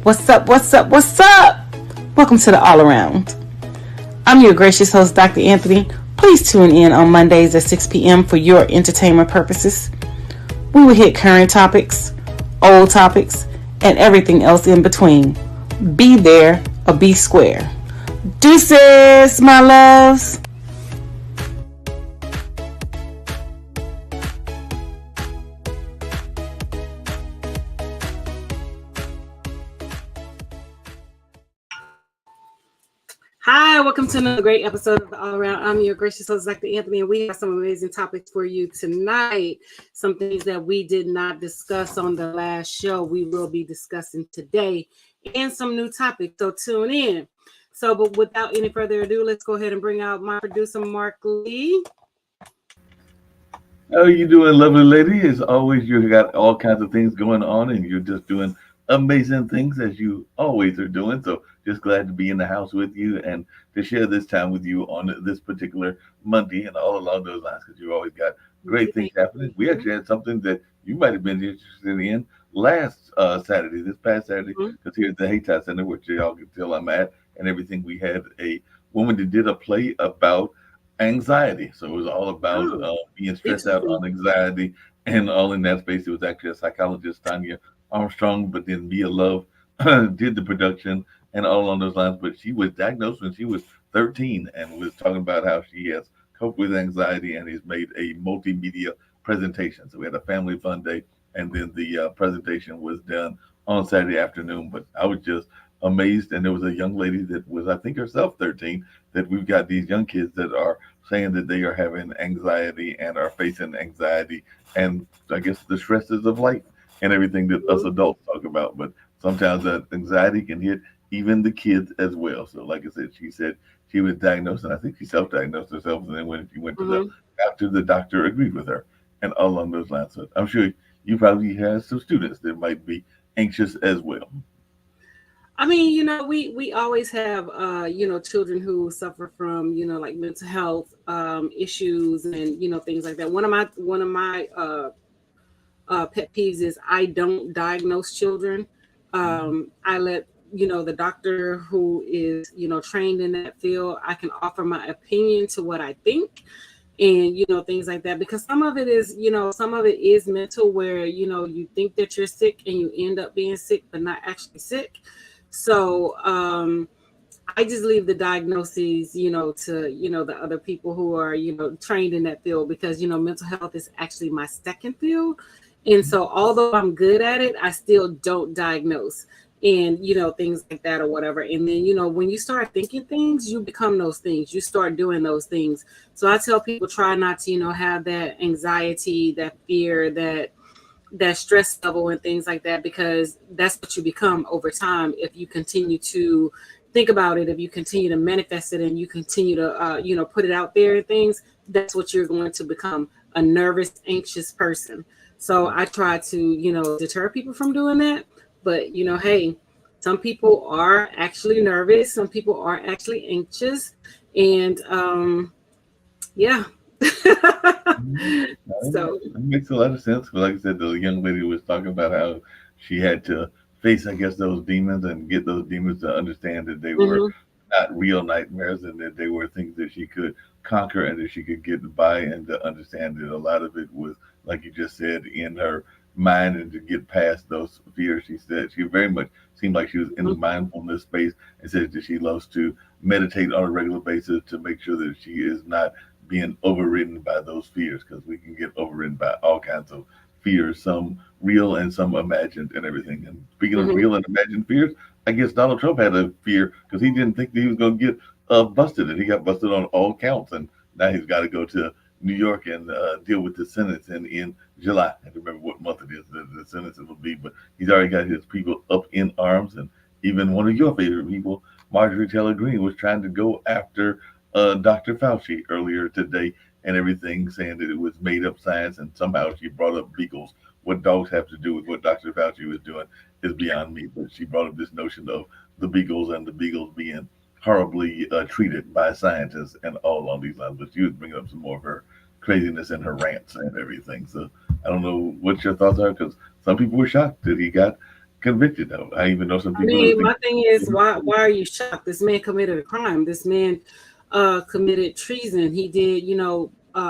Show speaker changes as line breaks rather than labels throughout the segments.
What's up? What's up? What's up? Welcome to the All Around. I'm your gracious host, Dr. Anthony. Please tune in on Mondays at 6 p.m. for your entertainment purposes. We will hit current topics, old topics, and everything else in between. Be there or be square. Deuces, my loves. Hi, welcome to another great episode of the All Around. I'm your gracious host, Dr. Anthony, and we have some amazing topics for you tonight. Some things that we did not discuss on the last show, we will be discussing today, and some new topics, so tune in. But without any further ado, let's go ahead and bring out my producer, Marc Lee.
How are you doing, lovely lady? As always, you got all kinds of things going on, and you're just doing amazing things as you always are doing. So just glad to be in the house with you and to share this time with you on this particular Monday and all along those lines, because you always got great things happening. We actually had something that you might have been interested in last Saturday, this past Saturday, because here at the Hayti Center, which y'all can tell I'm at and everything, we had a woman that did a play about anxiety. So it was all about being stressed out on anxiety and all in that space. It was actually a psychologist, Tanya Armstrong, but then Mia Love did the production and all along those lines. But she was diagnosed when she was 13 and was talking about how she has coped with anxiety and has made a multimedia presentation. So we had a family fun day, and then the presentation was done on Saturday afternoon. But I was just amazed, and there was a young lady that was, I think, herself 13, that we've got these young kids that are saying that they are having anxiety and are facing anxiety and I guess the stresses of life and everything that us adults talk about. But sometimes that anxiety can hit even the kids as well. So like I said, she said she was diagnosed, and I think she self-diagnosed herself, and then when she went to the doctor agreed with her and all along those lines. So I'm sure you probably have some students that might be anxious as well.
I mean, we always have, children who suffer from, like mental health issues and, things like that. One of my pet peeves is I don't diagnose children. I let, the doctor who is, trained in that field, I can offer my opinion to what I think and, things like that, because some of it is mental, where, you think that you're sick and you end up being sick, but not actually sick. So I just leave the diagnoses, to, the other people who are, trained in that field, because, mental health is actually my second field. And so although I'm good at it, I still don't diagnose and, things like that or whatever. And then, when you start thinking things, you become those things. You start doing those things. So I tell people, try not to, have that anxiety, that fear, that stress level and things like that, because that's what you become over time if you continue to think about it, if you continue to manifest it, and you continue to put it out there and things. That's what you're going to become, a nervous, anxious person. So I try to deter people from doing that. But hey, some people are actually nervous, some people are actually anxious, and yeah.
So it makes a lot of sense. But like I said, the young lady was talking about how she had to face, I guess, those demons and get those demons to understand that they were not real nightmares, and that they were things that she could conquer and that she could get by, and to understand that a lot of it was, like you just said, in her mind, and to get past those fears. She said she very much seemed like she was in the mindfulness space, and said that she loves to meditate on a regular basis to make sure that she is not being overridden by those fears, because we can get overridden by all kinds of fears, some real and some imagined and everything. And speaking of real and imagined fears, I guess Donald Trump had a fear because he didn't think that he was going to get busted, and he got busted on all counts, and now he's got to go to New York and deal with the sentence in July. I don't remember what month it is that the sentence will be, but he's already got his people up in arms. And even one of your favorite people, Marjorie Taylor Greene, was trying to go after Dr. Fauci earlier today and everything, saying that it was made up science, and somehow she brought up beagles. What dogs have to do with what Dr. Fauci was doing is beyond me, but she brought up this notion of the beagles and the beagles being horribly treated by scientists and all along these lines. But she was bringing up some more of her craziness and her rants and everything. So I don't know what your thoughts are, because some people were shocked that he got convicted of. I even know some
I
people that
mean,
think.
my thing is, why are you shocked? This man committed a crime. This man committed treason. He did,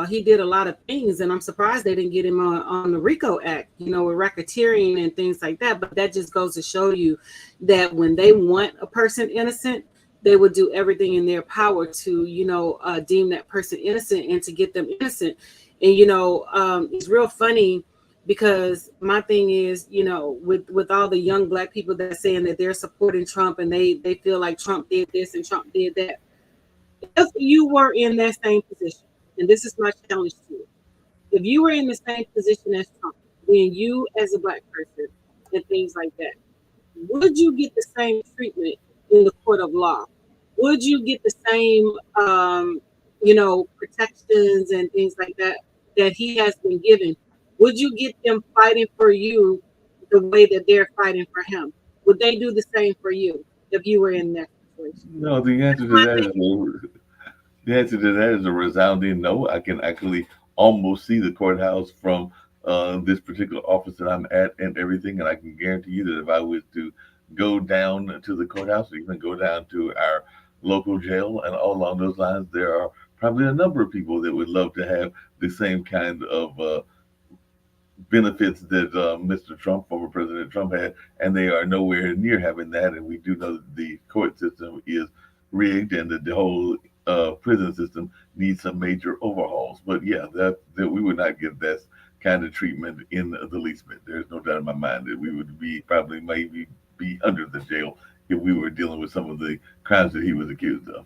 he did a lot of things, and I'm surprised they didn't get him on the RICO Act, with racketeering and things like that. But that just goes to show you that when they want a person innocent, they would do everything in their power to, deem that person innocent and to get them innocent. And it's real funny because my thing is, with all the young black people that are saying that they're supporting Trump and they feel like Trump did this and Trump did that. If you were in that same position, and this is my challenge to you, if you were in the same position as Trump, then you as a black person and things like that, would you get the same treatment in the court of law? Would you get the same, protections and things like that that he has been given? Would you get them fighting for you the way that they're fighting for him? Would they do the same for you if you were in that situation?
No, the answer
That's
to
my
that is
thing.
the answer to that is a resounding no. I can actually almost see the courthouse from this particular office that I'm at and everything, and I can guarantee you that if I was to go down to the courthouse, or even go down to our local jail and all along those lines, there are probably a number of people that would love to have the same kind of benefits that Mr. Trump, former President Trump, had, and they are nowhere near having that. And we do know that the court system is rigged, and that the whole prison system needs some major overhauls. But yeah, that we would not get that kind of treatment in the least bit. There's no doubt in my mind that we would be probably maybe be under the jail if we were dealing with some of the crimes that he was accused of.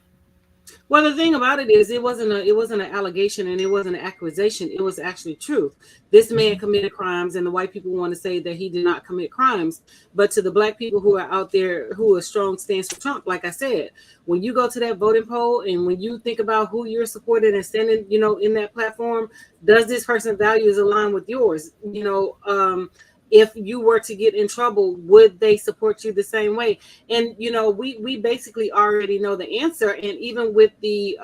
Well, the thing about it is, it wasn't an allegation and it wasn't an accusation. It was actually truth. This man committed crimes, and the white people want to say that he did not commit crimes. But to the black people who are out there who are strong stance for Trump, like I said, when you go to that voting poll and when you think about who you're supporting and standing, in that platform, does this person's values align with yours? If you were to get in trouble, would they support you the same way? And we basically already know the answer. And even with the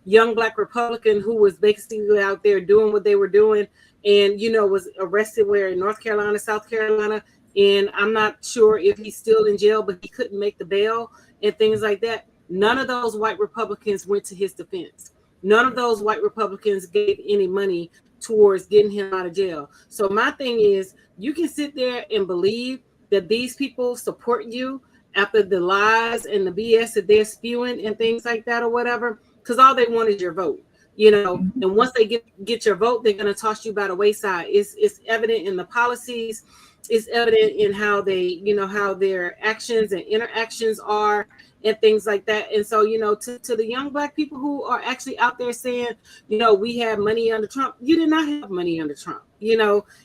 young black Republican who was basically out there doing what they were doing, and was arrested where in North Carolina, South Carolina, and I'm not sure if he's still in jail, but he couldn't make the bail and things like that. None of those white Republicans went to his defense. None of those white Republicans gave any money towards getting him out of jail. So my thing is, you can sit there and believe that these people support you after the lies and the BS that they're spewing and things like that or whatever, because all they want is your vote. And once they get your vote, they're going to toss you by the wayside. It's evident in the policies. It's evident in how they, how their actions and interactions are and things like that. And so, to the young black people who are actually out there saying, we had money under Trump, you did not have money under Trump. It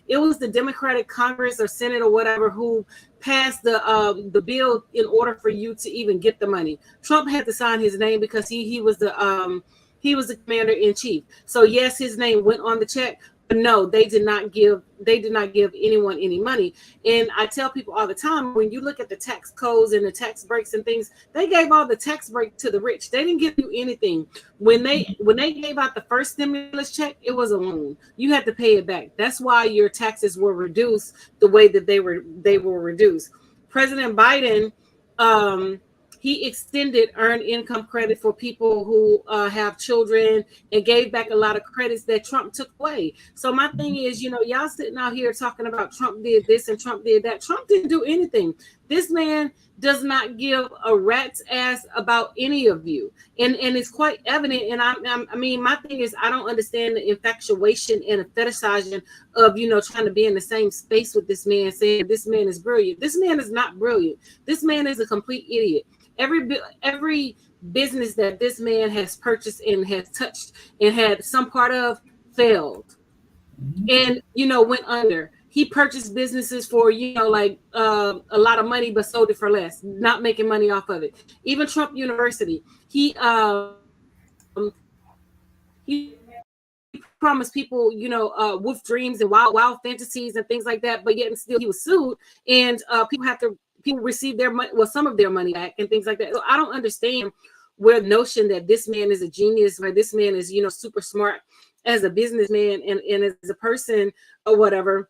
was the Democratic Congress or Senate or whatever who passed the bill in order for you to even get the money. Trump had to sign his name because he was the commander in chief. So yes, his name went on the check, but no, they did not give anyone any money. And I tell people all the time, when you look at the tax codes and the tax breaks and things, they gave all the tax break to the rich. They didn't give you anything. When they gave out the first stimulus check, it was a loan. You had to pay it back. That's why your taxes were reduced the way that they were reduced. President Biden, he extended earned income credit for people who have children and gave back a lot of credits that Trump took away. So my thing is, y'all sitting out here talking about Trump did this and Trump did that. Trump didn't do anything. This man does not give a rat's ass about any of you. And it's quite evident. And I mean, my thing is, I don't understand the infatuation and the fetishizing of, trying to be in the same space with this man, saying this man is brilliant. This man is not brilliant. This man is a complete idiot. Every business that this man has purchased and has touched and had some part of failed and went under. He purchased businesses for a lot of money but sold it for less, not making money off of it. Even Trump University, he promised people with dreams and wild fantasies and things like that, but yet and still he was sued, and people receive their money, well, some of their money back and things like that. So I don't understand where the notion that this man is a genius, where this man is super smart as a businessman and as a person or whatever.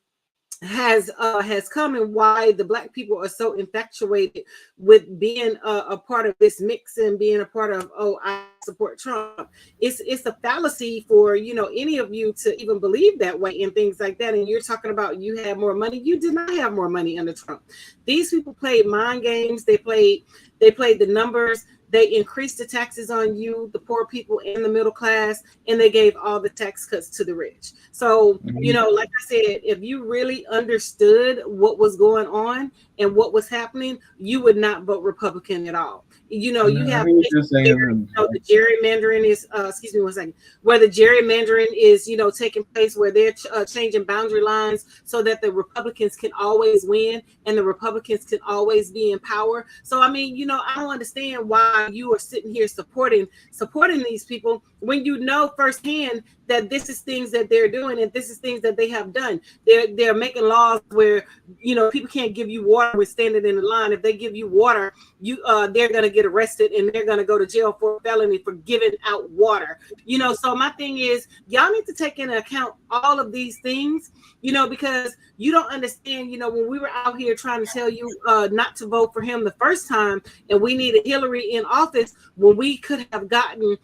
has come, and why the black people are so infatuated with being a part of this mix and being a part of, oh, I support Trump. It's a fallacy for, any of you to even believe that way and things like that. And you're talking about you had more money. You did not have more money under Trump. These people played mind games. They played the numbers. They increased the taxes on you, the poor people, and the middle class, and they gave all the tax cuts to the rich. So,
Mhm.
like I said, if you really understood what was going on and what was happening, you would not vote Republican at all. You
I
have
hear what you're
cases
saying.
where,
And
the gerrymandering is, excuse me one second, where the gerrymandering is, taking place, where they're changing boundary lines so that the Republicans can always win and the Republicans can always be in power. So, I mean, I don't understand why you are sitting here supporting these people when you know firsthand that this is things that they're doing and this is things that they have done. They're making laws where people can't give you water when standing in the line. If they give you water, they're gonna get arrested and they're gonna go to jail for felony for giving out water. So my thing is, y'all need to take into account all of these things, because you don't understand. When we were out here trying to tell you not to vote for him the first time, and we needed Hillary in office, when we could have gotten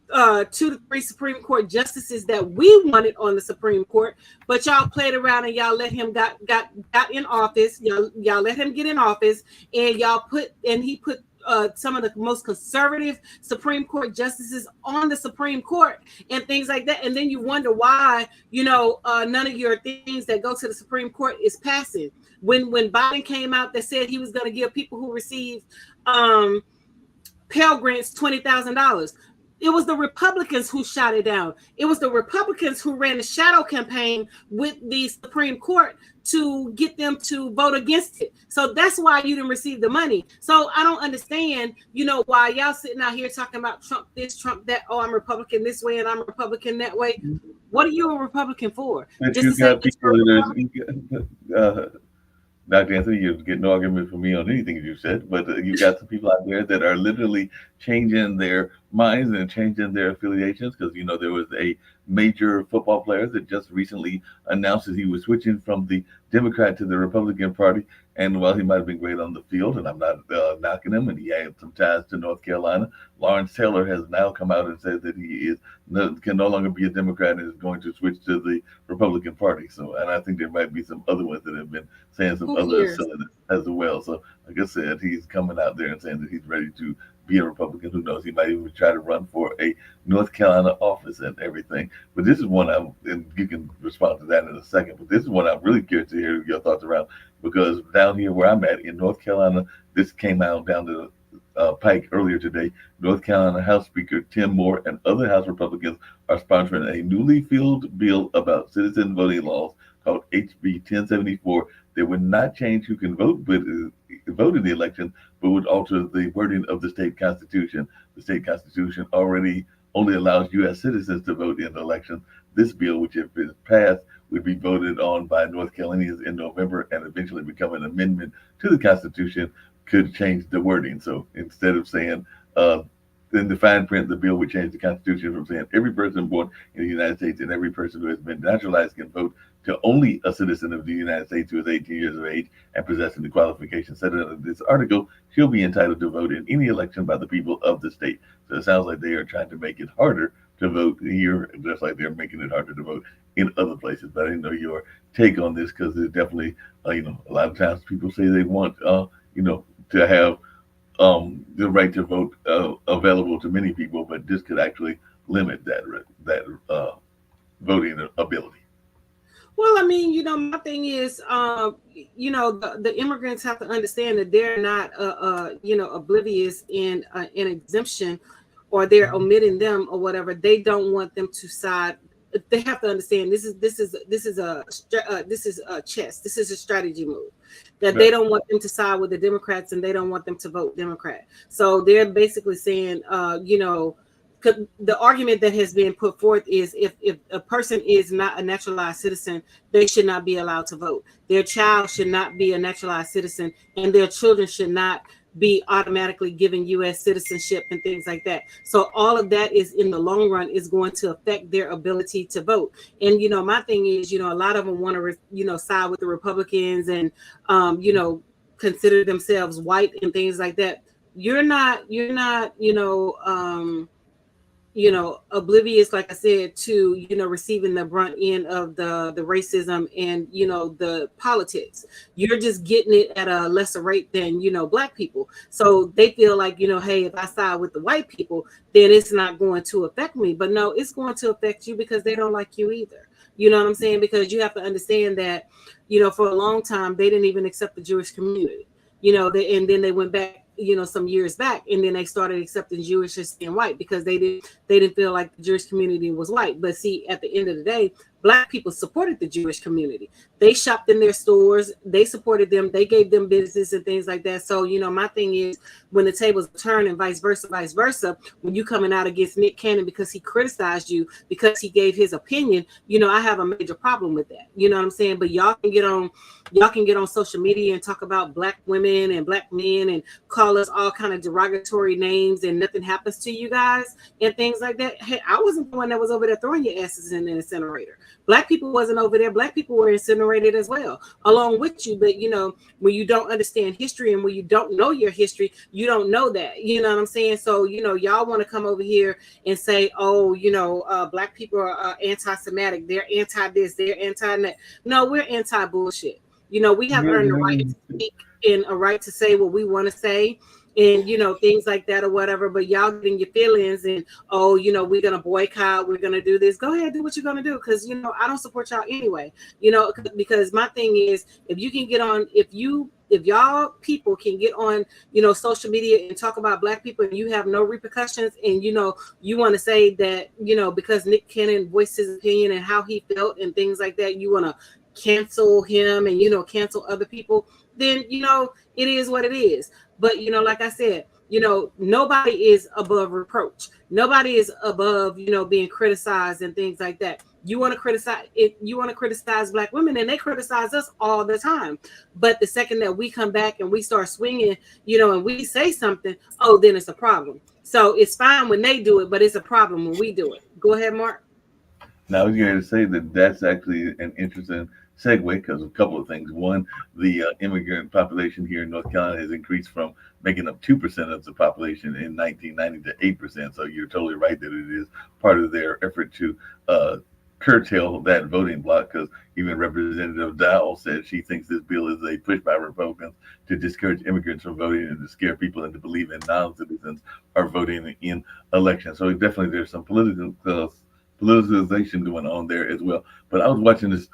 2 to 3 Supreme Court justices that we wanted on the Supreme Court, but y'all played around and y'all let him got in office. Y'all let him get in office, and he put some of the most conservative Supreme Court justices on the Supreme Court and things like that. And then you wonder why none of your things that go to the Supreme Court is passing. When Biden came out that said he was going to give people who received Pell Grants $20,000. It was the Republicans who shot it down. It was the Republicans who ran the shadow campaign with the Supreme Court to get them to vote against it. So that's why you didn't receive the money. So I don't understand, why y'all sitting out here talking about Trump this, Trump that. Oh, I'm Republican this way and I'm Republican that way. What are you a Republican for?
but
Just
you
to say
got
that
people
you're a Republican?
that are, Dr. Anthony, you're getting no argument from me on anything you said, but you got some people out there that are literally changing their minds and changing their affiliations because, there was a major football player that just recently announced that he was switching from the Democrat to the Republican Party. And while he might have been great on the field, and I'm not knocking him, and he had some ties to North Carolina, Lawrence Taylor has now come out and said that can no longer be a Democrat and is going to switch to the Republican Party. So, and I think there might be some other ones that have been saying some
Who
other
cares?
silliness as well. So, like I said, he's coming out there and saying that he's ready to be a Republican. Who knows? He might even try to run for a North Carolina office and everything. But this is one and you can respond to that in a second. But this is one I'm really curious to hear your thoughts around because down here where I'm at in North Carolina, this came out down the Pike earlier today. North Carolina House Speaker Tim Moore and other House Republicans are sponsoring a newly filled bill about citizen voting laws called HB 1074 that would not change who can vote, but vote in the election, but would alter the wording of the state constitution. The state constitution already only allows U.S. citizens to vote in elections. This bill, which if it is passed, would be voted on by North Carolinians in November and eventually become an amendment to the Constitution, could change the wording. So instead of saying, in the fine print, the bill would change the Constitution from saying every person born in the United States and every person who has been naturalized can vote to only a citizen of the United States who is 18 years of age and possessing the qualifications set out in this article, she'll be entitled to vote in any election by the people of the state. So it sounds like they are trying to make it harder to vote here, just like they're making it harder to vote in other places. But I didn't know your take on this because there's definitely, a lot of times people say they want, to have the right to vote available to many people, but this could actually limit that voting ability.
Well, I mean, my thing is, the immigrants have to understand that they're not, oblivious in exemption, or they're omitting them or whatever. They don't want them to side. They have to understand this is a chess. This is a strategy move that they
Right.
don't want them to side with the Democrats and they don't want them to vote Democrat. So they're basically saying, the argument that has been put forth is if a person is not a naturalized citizen, they should not be allowed to vote. Their child should not be a naturalized citizen, and their children should not be automatically given U.S. citizenship and things like that. So all of that is in the long run is going to affect their ability to vote. And my thing is, a lot of them want to, side with the Republicans and, consider themselves white and things like that. You're not, oblivious, like I said, to receiving the brunt end of the racism and the politics. You're just getting it at a lesser rate than black people. So they feel like, hey, if I side with the white people, then it's not going to affect me. But no, it's going to affect you because they don't like you either. You know what I'm saying? Because you have to understand that for a long time they didn't even accept the Jewish community. And then they went back some years back, and then they started accepting Jewish as being white because they didn't feel like the Jewish community was white. But see, at the end of the day, black people supported the Jewish community. They shopped in their stores, they supported them, they gave them business and things like that. So my thing is, when the tables turn and vice versa, when you coming out against Nick Cannon because he criticized you, because he gave his opinion, I have a major problem with that. You know what I'm saying? But y'all can get on social media and talk about black women and black men and call us all kind of derogatory names, and nothing happens to you guys and things like that. Hey, I wasn't the one that was over there throwing your asses in the incinerator. Black people wasn't over there. Black people were incinerated as well, along with you. But when you don't understand history and when you don't know your history, you don't know that. You know what I'm saying? So y'all want to come over here and say, oh, black people are anti-Semitic. They're anti this. They're anti that. No, we're anti bullshit. We have earned the right to speak and a right to say what we want to say, and things like that or whatever. But y'all getting your feelings and, oh, we're gonna boycott, we're gonna do this. Go ahead, do what you're gonna do, because I don't support y'all anyway. Because my thing is, if you can get on, if y'all people can get on social media and talk about black people and you have no repercussions, and you want to say that because Nick Cannon voiced his opinion and how he felt and things like that, you want to cancel him and cancel other people, then it is what it is. But like I said, nobody is above reproach. Nobody is above being criticized and things like that. You want to criticize black women, and they criticize us all the time. But the second that we come back and we start swinging, and we say something, oh, then it's a problem. So it's fine when they do it, but it's a problem when we do it. Go ahead, Mark.
Now, I was going to say that that's actually an interesting segue because of a couple of things. One, the immigrant population here in North Carolina has increased from making up 2% of the population in 1990 to 8%. So you're totally right that it is part of their effort to curtail that voting block, because even Representative Dowell said she thinks this bill is a push by Republicans to discourage immigrants from voting and to scare people into believing non-citizens are voting in elections. So definitely there's some politicization going on there as well. But I was watching this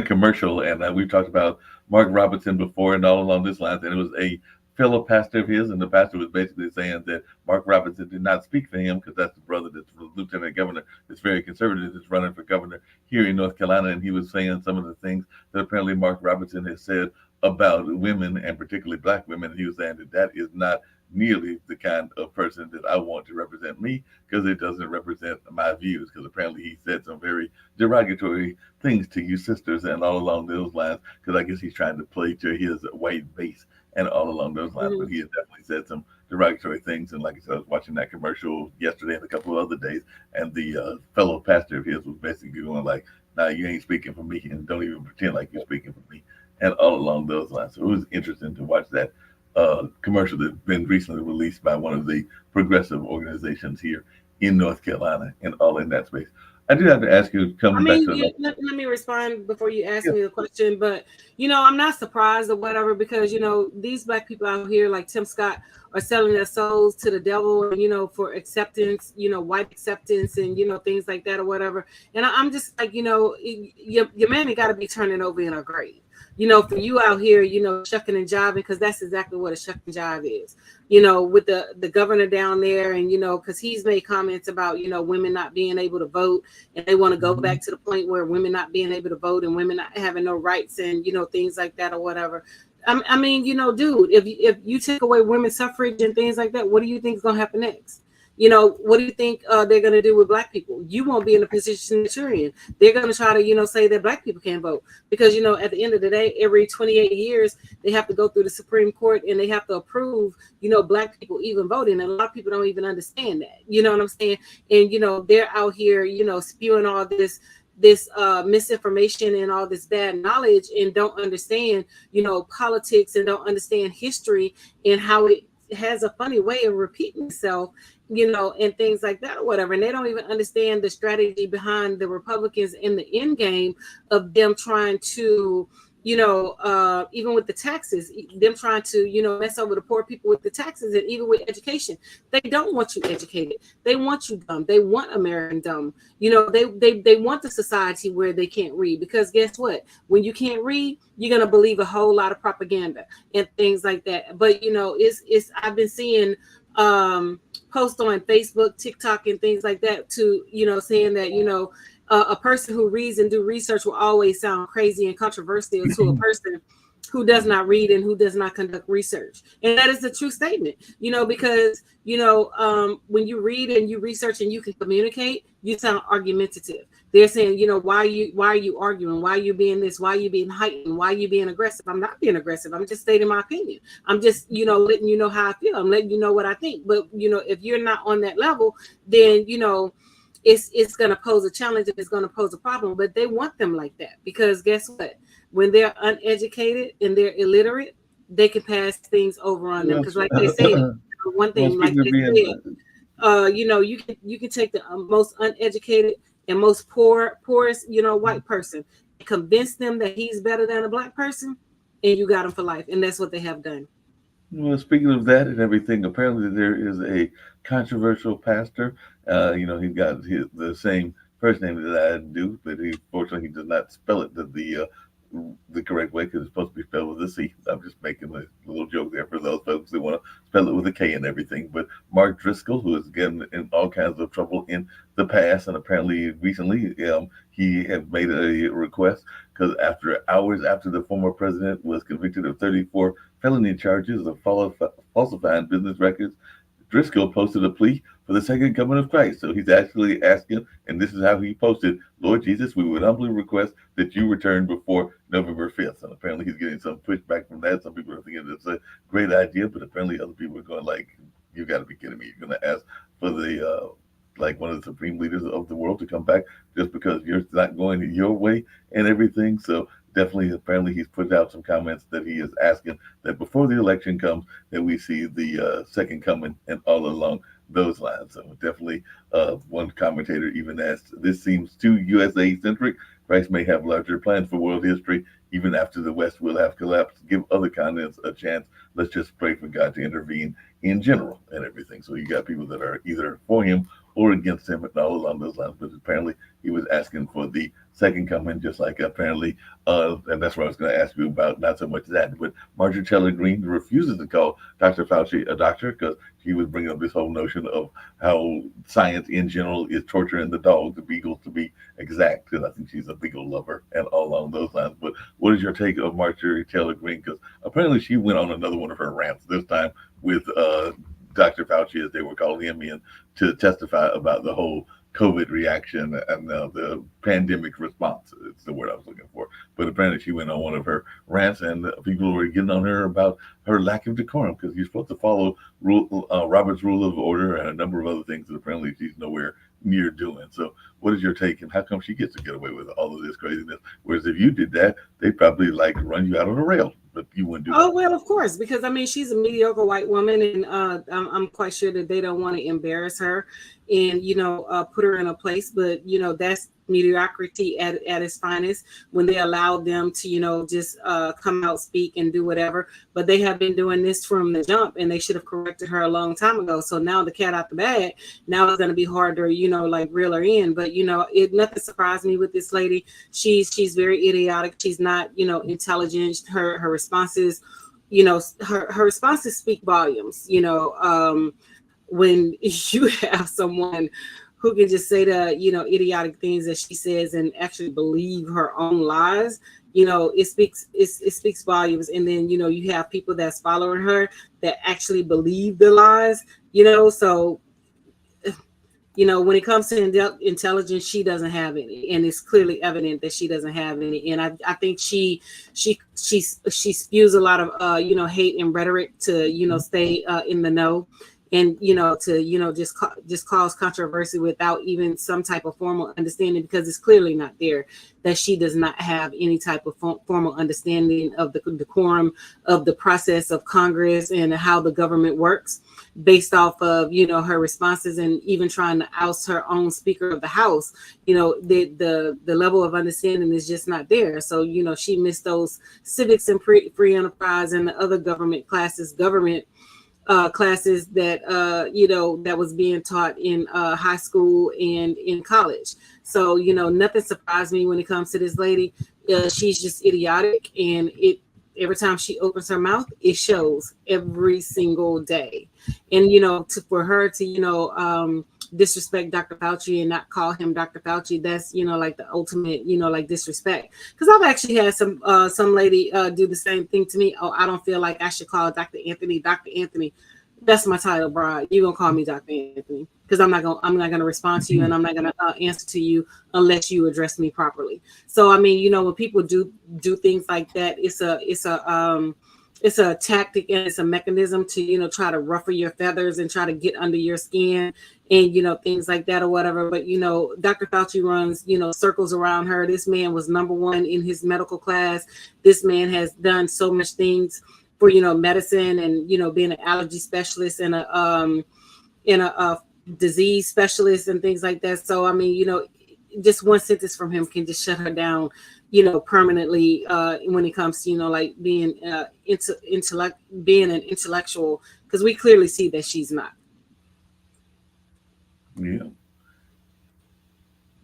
commercial, and we've talked about Mark Robinson before and all along this lines, and it was a fellow pastor of his, and the pastor was basically saying that Mark Robinson did not speak for him because that's the brother that's the lieutenant governor that's very conservative, that's running for governor here in North Carolina, and he was saying some of the things that apparently Mark Robinson has said about women and particularly black women. And he was saying that that is not nearly the kind of person that I want to represent me, because it doesn't represent my views, because apparently he said some very derogatory things to you sisters and all along those lines, because I guess he's trying to play to his white base and all along those lines. But he has definitely said some derogatory things. And like I said, I was watching that commercial yesterday and a couple of other days, and the fellow pastor of his was basically going like, nah, you ain't speaking for me, and don't even pretend like you're speaking for me, and all along those lines. So it was interesting to watch that commercial that's been recently released by one of the progressive organizations here in North Carolina, and all in that space. I do have to ask you, coming back to
let me respond before you ask me the question. But I'm not surprised or whatever, because these black people out here like Tim Scott are selling their souls to the devil, for acceptance, white acceptance, and things like that or whatever. And I'm just like, your man got to be turning over in a grave. For you out here, shucking and jiving, because that's exactly what a shuck and jive is, with the governor down there, and, because he's made comments about, women not being able to vote, and they want to go back to the point where women not being able to vote and women not having no rights and, things like that or whatever. Dude, if you take away women's suffrage and things like that, what do you think is going to happen next? What do you think they're going to do with black people? You won't be in the position that you're in. They're going to try to, say that black people can't vote because, at the end of the day, every 28 years, they have to go through the Supreme Court and they have to approve, black people even voting. And a lot of people don't even understand that. You know what I'm saying? And, they're out here, spewing all this misinformation and all this bad knowledge and don't understand, politics and don't understand history and how it has a funny way of repeating itself, and things like that or whatever. And they don't even understand the strategy behind the Republicans in the end game of them trying to, even with the taxes, them trying to, mess over the poor people with the taxes and even with education. They don't want you educated. They want you dumb. They want American dumb. They want the society where they can't read because guess what? When you can't read, you're going to believe a whole lot of propaganda and things like that. But, I've been seeing posts on Facebook, TikTok and things like that to, saying that, a person who reads and do research will always sound crazy and controversial to a person who does not read and who does not conduct research. And that is a true statement, because, when you read and you research and you can communicate, you sound argumentative. They're saying, why are you arguing? Why are you being this? Why are you being heightened? Why are you being aggressive? I'm not being aggressive. I'm just stating my opinion. I'm just, letting you know how I feel. I'm letting you know what I think. But, if you're not on that level, then, it's going to pose a challenge and it's going to pose a problem. But they want them like that because guess what? When they're uneducated and they're illiterate, they can pass things over on them. Because like they say, one
well,
thing, like
speaking of
they
being,
said, you can take the most uneducated and most poorest, white person, and convince them that he's better than a black person, and you got him for life. And that's what they have done.
well, speaking of that and everything, apparently there is a controversial pastor. He's got the same first name that I do, but fortunately he does not spell it the correct way because it's supposed to be spelled with a C. I'm just making a little joke there for those folks that want to spell it with a K and everything. But Mark Driscoll, who has gotten in all kinds of trouble in the past, and apparently recently, he had made a request because after hours after the former president was convicted of 34 felony charges of falsifying business records, Driscoll posted a plea for the second coming of Christ. So he's actually asking, and this is how he posted, Lord Jesus, we would humbly request that you return before November 5th. And apparently he's getting some pushback from that. Some people are thinking it's a great idea, but apparently other people are going like, you got to be kidding me. You're going to ask for like one of the supreme leaders of the world to come back just because you're not going your way and everything. So definitely, apparently he's put out some comments that he is asking that before the election comes, that we see the second coming and all along those lines. So definitely, one commentator even asked, "This seems too USA centric. Christ may have larger plans for world history. Even after the West will have collapsed, give other continents a chance. Let's just pray for God to intervene in general and everything." So you got people that are either for him or against him and all along those lines. But apparently he was asking for the second coming, just like apparently, and that's what I was going to ask you about, not so much that, but Marjorie Taylor Greene refuses to call Dr. Fauci a doctor because she was bringing up this whole notion of how science in general is torturing the dog, the beagles to be exact, because I think she's a beagle lover and all along those lines. But what is your take of Marjorie Taylor Greene? Because apparently she went on another one of her rants, this time with Dr. Fauci, as they were calling him in, to testify about the whole COVID reaction and the pandemic response. It's the word I was looking for. But apparently she went on one of her rants and people were getting on her about her lack of decorum because you're supposed to follow Robert's Rule of Order and a number of other things that apparently she's nowhere near doing. So what is your take and how come she gets to get away with all of this craziness? Whereas if you did that, they'd probably like run you out on the rail. But you wouldn't do that.
Oh, well, of course, because I mean, she's a mediocre white woman, and I'm quite sure that they don't want to embarrass her and, put her in a place. But, that's mediocrity at its finest when they allow them to, just come out, speak and do whatever. But they have been doing this from the jump and they should have corrected her a long time ago. So now the cat out the bag, now it's going to be harder, like reel her in. But, nothing surprised me with this lady. She's very idiotic. She's not, intelligent. Her responses, her responses speak volumes, when you have someone who can just say the, idiotic things that she says and actually believe her own lies, it speaks volumes. And then, you have people that's following her that actually believe the lies, so When it comes to intelligence, she doesn't have any, and it's clearly evident that she doesn't have any. And I think she spews a lot of hate and rhetoric to stay in the know, and to just cause controversy without even some type of formal understanding, because it's clearly not there that she does not have any type of formal understanding of the decorum of the process of Congress and how the government works, based off of her responses, and even trying to oust her own Speaker of the House. The level of understanding is just not there. So she missed those civics and free enterprise and the other government classes that that was being taught in high school and in college. So nothing surprised me when it comes to this lady. She's just idiotic, and every time she opens her mouth, it shows every single day. And for her to disrespect Dr. Fauci and not call him Dr. Fauci, that's like the ultimate like disrespect. Because I've actually had some lady do the same thing to me. Oh, I don't feel like I should call Dr. Anthony Dr. Anthony. That's my title, bro. You're gonna call me Dr. Anthony, because I'm not gonna respond to you, and I'm not gonna answer to you unless you address me properly. So I mean, when people do things like that, it's a tactic, and it's a mechanism to try to ruffle your feathers and try to get under your skin, and things like that or whatever. But Dr. Fauci runs circles around her. This man was number one in his medical class. This man has done so much things for medicine, and being an allergy specialist and a disease specialist and things like that. So I mean, just one sentence from him can just shut her down, permanently, when it comes to like being being an intellectual, because we clearly see that she's not.
Yeah.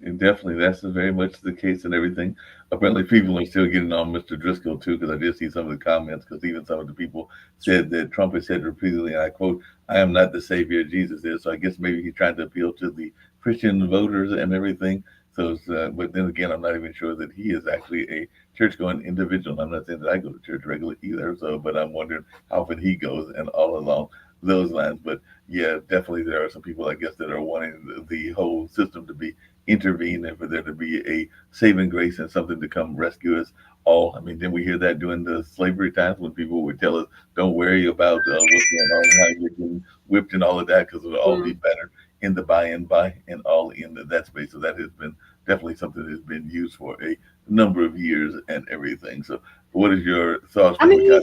And definitely, that's very much the case and everything. Apparently, people are still getting on Mr. Driscoll too, because I did see some of the comments. Because even some of the people said that Trump has said repeatedly, and I quote, "I am not the savior, Jesus is." So I guess maybe he's trying to appeal to the Christian voters and everything. So, but then again, I'm not even sure that he is actually a church-going individual. I'm not saying that I go to church regularly either. So, but I'm wondering how often he goes and all along those lines. But yeah, definitely there are some people, I guess, that are wanting the whole system to be intervened and for there to be a saving grace and something to come rescue us all. I mean, didn't we hear that during the slavery times when people would tell us, "Don't worry about what's going on, how you're getting whipped and all of that, because it'll all be better in the by and by and all in that space." So that has been definitely something that has been used for a number of years and everything. So, what is your thoughts
I
when we got?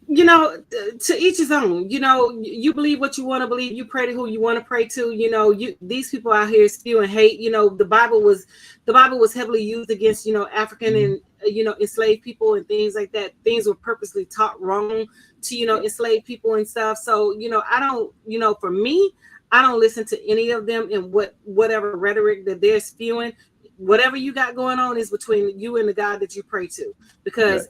mean, to each his own. You believe what you want to believe. You pray to who you want to pray to. These people out here spewing hate. The Bible was heavily used against African and enslaved people and things like that. Things were purposely taught wrong to enslaved people and stuff. So I don't for me, I don't listen to any of them, and whatever rhetoric that they're spewing. Whatever you got going on is between you and the God that you pray to, because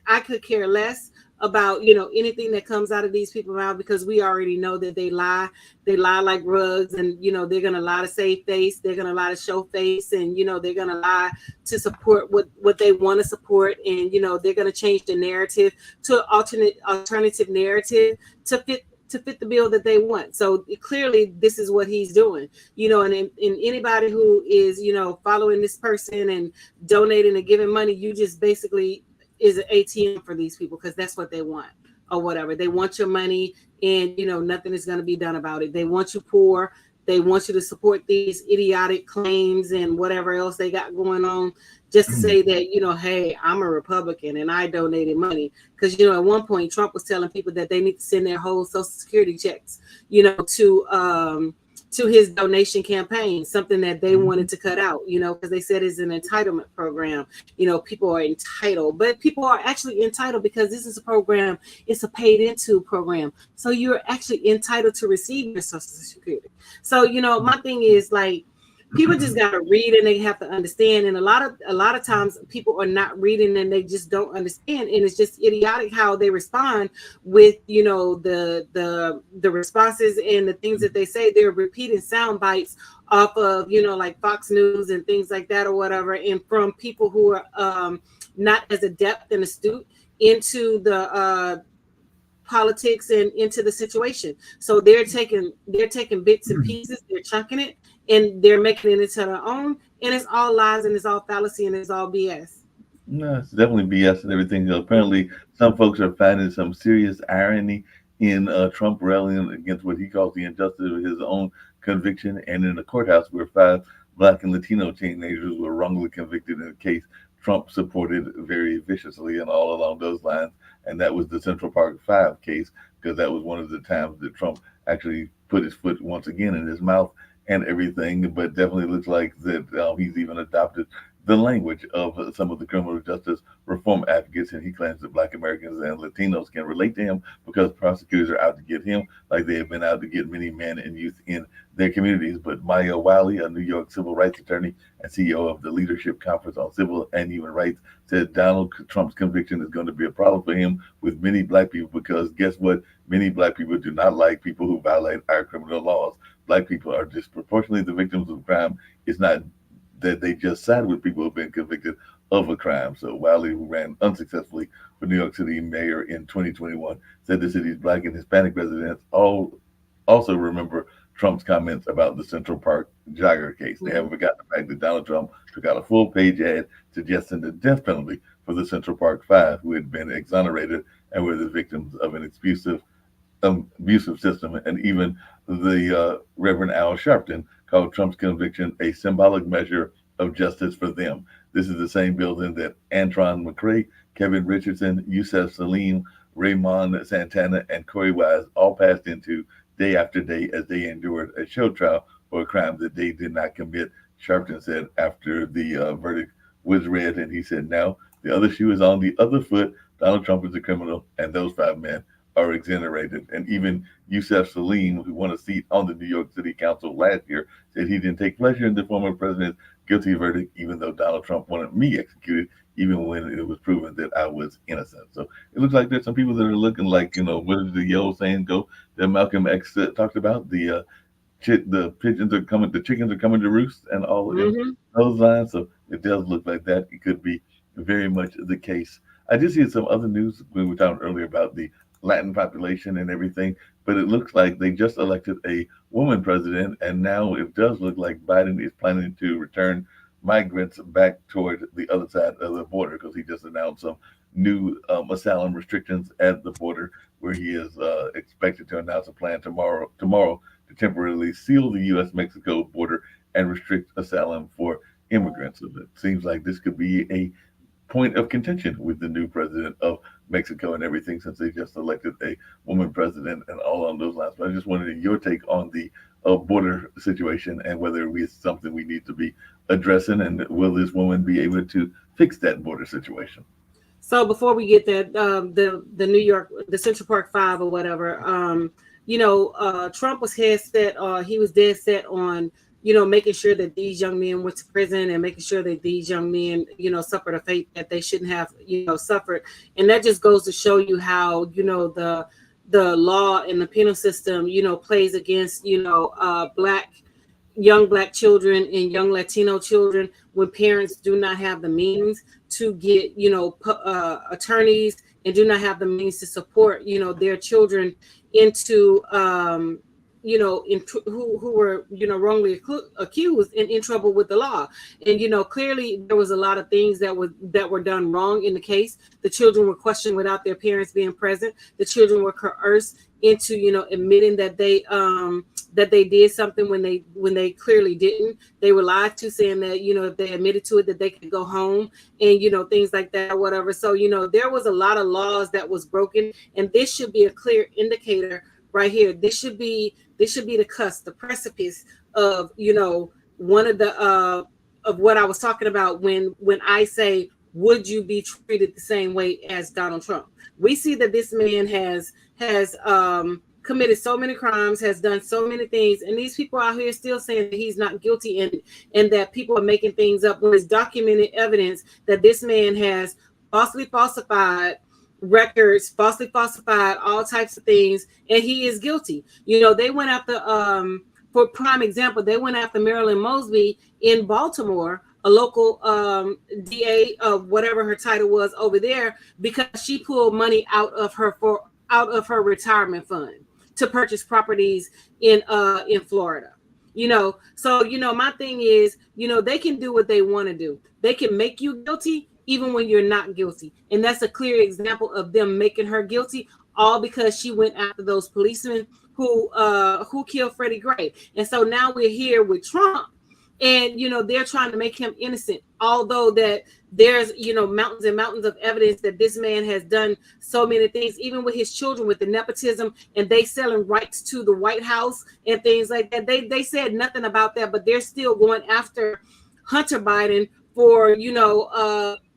I could care less about anything that comes out of these people's mouth, because we already know that they lie like rugs, and they're gonna lie to save face, they're gonna lie to show face, and they're gonna lie to support what they want to support, and they're gonna change the narrative to an alternative narrative to fit the bill that they want. So clearly this is what he's doing, and anybody who is following this person and donating and giving money, you just basically is an ATM for these people, because that's what they want or whatever. They want your money, and nothing is going to be done about it. They want you poor. They want you to support these idiotic claims and whatever else they got going on, just to say that hey, I'm a Republican and I donated money. Because at one point Trump was telling people that they need to send their whole Social Security checks to his donation campaign, something that they wanted to cut out, because they said it's an entitlement program. People are entitled, but people are actually entitled because this is a program. It's a paid into program. So you're actually entitled to receive your Social Security. So, my thing is, like, people just got to read, and they have to understand. And a lot of times people are not reading, and they just don't understand. And it's just idiotic how they respond with, the responses and the things that they say. They're repeating sound bites off of, like Fox News and things like that or whatever. And from people who are not as adept and astute into the politics and into the situation. So they're taking bits and pieces, they're chunking it, and they're making it into their own, and it's all lies and it's all fallacy and it's all BS.
No, it's definitely BS and everything. Apparently, some folks are finding some serious irony in Trump rallying against what he calls the injustice of his own conviction, and in a courthouse where five Black and Latino teenagers were wrongly convicted in a case Trump supported very viciously and all along those lines. And that was the Central Park Five case, because that was one of the times that Trump actually put his foot once again in his mouth and everything. But definitely looks like that he's even adopted the language of some of the criminal justice reform advocates, and he claims that Black Americans and Latinos can relate to him because prosecutors are out to get him, like they have been out to get many men and youth in their communities. But Maya Wiley, a New York civil rights attorney and CEO of the Leadership Conference on Civil and Human Rights, said Donald Trump's conviction is going to be a problem for him with many Black people, because guess what? Many Black people do not like people who violate our criminal laws. Black people are disproportionately the victims of crime. It's not that they just side with people who've been convicted of a crime. So Wiley, who ran unsuccessfully for New York City mayor in 2021, said the city's Black and Hispanic residents all also remember Trump's comments about the Central Park jogger case. They haven't forgotten the fact that Donald Trump took out a full-page ad suggesting the death penalty for the Central Park Five, who had been exonerated and were the victims of an abusive system. And even the Reverend Al Sharpton called Trump's conviction a symbolic measure of justice for them. This is the same building that Antron McCray, Kevin Richardson, Yusef Salim, Raymond Santana, and Corey Wise all passed into day after day as they endured a show trial for a crime that they did not commit. Sharpton said after the verdict was read, and he said, now the other shoe is on the other foot. Donald Trump is a criminal, and those five men are exonerated. And even Yusef Salim, who won a seat on the New York City Council last year, said he didn't take pleasure in the former president's guilty verdict, even though Donald Trump wanted me executed, even when it was proven that I was innocent. So it looks like there's some people that are looking like, where did the old saying go that Malcolm X talked about? The pigeons are coming, the chickens are coming to roost, and all in those lines. So it does look like that. It could be very much the case. I did see some other news when we were talking earlier about the Latin population and everything, but it looks like they just elected a woman president, and now it does look like Biden is planning to return migrants back toward the other side of the border, because he just announced some new asylum restrictions at the border, where he is expected to announce a plan tomorrow to temporarily seal the U.S.-Mexico border and restrict asylum for immigrants. So it seems like this could be a point of contention with the new president of Mexico and everything, since they just elected a woman president and all on those lines. But I just wanted your take on the border situation and whether it's something we need to be addressing, and will this woman be able to fix that border situation?
So before we get that, the New York, the Central Park Five or whatever, Trump was he was dead set on, making sure that these young men went to prison and making sure that these young men, suffered a fate that they shouldn't have, suffered. And that just goes to show you how, the law and the penal system, plays against, young Black children and young Latino children when parents do not have the means to get, attorneys, and do not have the means to support, their children into, who were, wrongly accused and in trouble with the law. And, clearly there was a lot of things that were done wrong in the case. The children were questioned without their parents being present. The children were coerced into, admitting that they did something when they clearly didn't. They were lied to, saying that, if they admitted to it, that they could go home, and, things like that, whatever. So, there was a lot of laws that was broken, and this should be a clear indicator right here. This should be the cusp, the precipice of, one of the of what I was talking about when I say, would you be treated the same way as Donald Trump? We see that this man has committed so many crimes, has done so many things, and these people out here still saying that he's not guilty, and that people are making things up when it's documented evidence that this man has falsely falsified records, falsely falsified all types of things, and he is guilty. They went after, for prime example, they went after Marilyn Mosby in Baltimore, a local DA of whatever her title was over there, because she pulled money out of her retirement fund to purchase properties in Florida. So my thing is, they can do what they want to do. They can make you guilty even when you're not guilty, and that's a clear example of them making her guilty, all because she went after those policemen who killed Freddie Gray. And so now we're here with Trump, and they're trying to make him innocent, although that there's mountains and mountains of evidence that this man has done so many things, even with his children, with the nepotism, and they selling rights to the White House and things like that. They said nothing about that, but they're still going after Hunter Biden for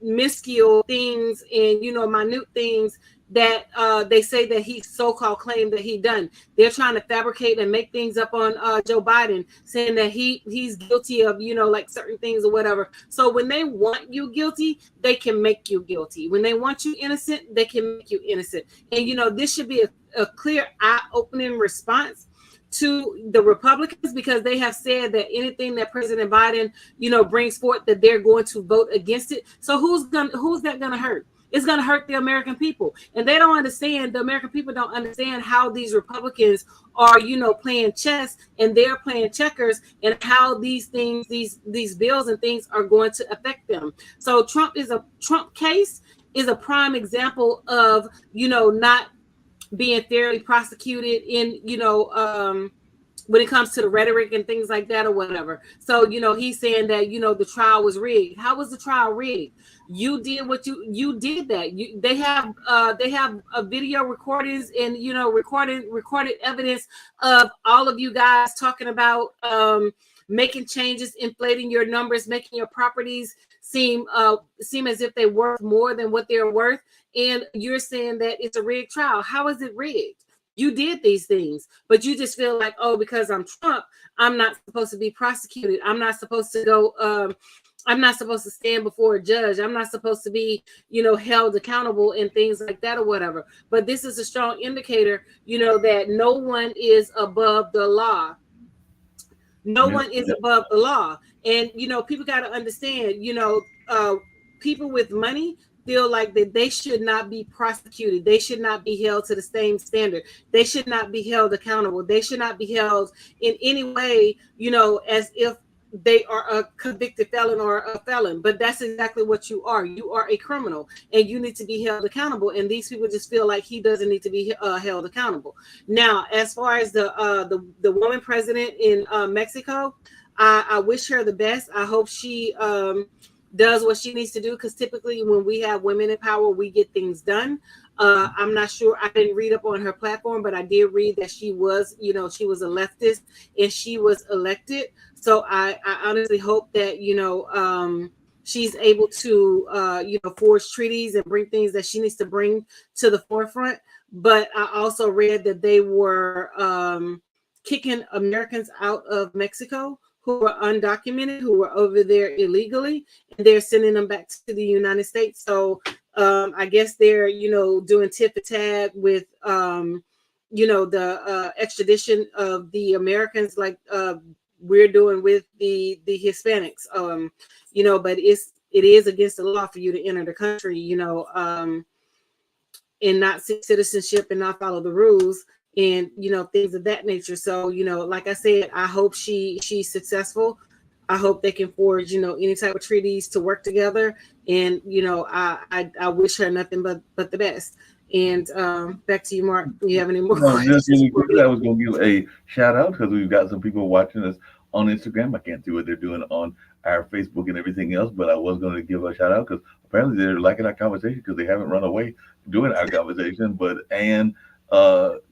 minuscule things and minute things that they say that he so-called claimed that he done. They're trying to fabricate and make things up on Joe Biden, saying that he's guilty of like certain things or whatever. So when they want you guilty, they can make you guilty. When they want you innocent, they can make you innocent. And this should be a clear eye-opening response to the Republicans, because they have said that anything that President Biden brings forth, that they're going to vote against it. So who's that gonna hurt? It's going to hurt the American people. And they don't understand, the American people don't understand how these Republicans are, playing chess, and they're playing checkers, and how these things, these bills and things are going to affect them. So Trump case is a prime example of, not being fairly prosecuted in, when it comes to the rhetoric and things like that or whatever. So, he's saying that, the trial was rigged. How was the trial rigged? You did what you did that. They have video recordings and, recorded evidence of all of you guys talking about making changes, inflating your numbers, making your properties seem as if they worth more than what they're worth. And you're saying that it's a rigged trial. How is it rigged? You did these things, but you just feel like, oh, because I'm Trump, I'm not supposed to be prosecuted. I'm not supposed to go. I'm not supposed to stand before a judge. I'm not supposed to be, held accountable and things like that or whatever. But this is a strong indicator, that no one is above the law. No one is above the law. And, people got to understand, people with money feel like that they should not be prosecuted. They should not be held to the same standard. They should not be held accountable. They should not be held in any way, as if they are a convicted felon or a felon. But that's exactly what you are. You are a criminal, and you need to be held accountable. And these people just feel like he doesn't need to be held accountable. Now, as far as the woman president in Mexico, I wish her the best. I hope she does what she needs to do, because typically when we have women in power, we get things done. I'm not sure. I didn't read up on her platform, but I did read that she was, she was a leftist and she was elected. So I honestly hope that, she's able to, forge treaties and bring things that she needs to bring to the forefront. But I also read that they were kicking Americans out of Mexico who were undocumented, who were over there illegally, and they're sending them back to the United States. So I guess they're, doing tit for tat with, the extradition of the Americans, like we're doing with the Hispanics. But it is against the law for you to enter the country, and not seek citizenship and not follow the rules, and things of that nature. So like I said, I hope she's successful. I hope they can forge any type of treaties to work together, and I wish her nothing but the best. And back to you, Mark. Do you have any more questions?
Just really quickly, I was going to give a shout out because we've got some people watching us on Instagram. I can't see what they're doing on our Facebook and everything else, but I was going to give a shout out because apparently they're liking our conversation because they haven't run away during our conversation. But Anne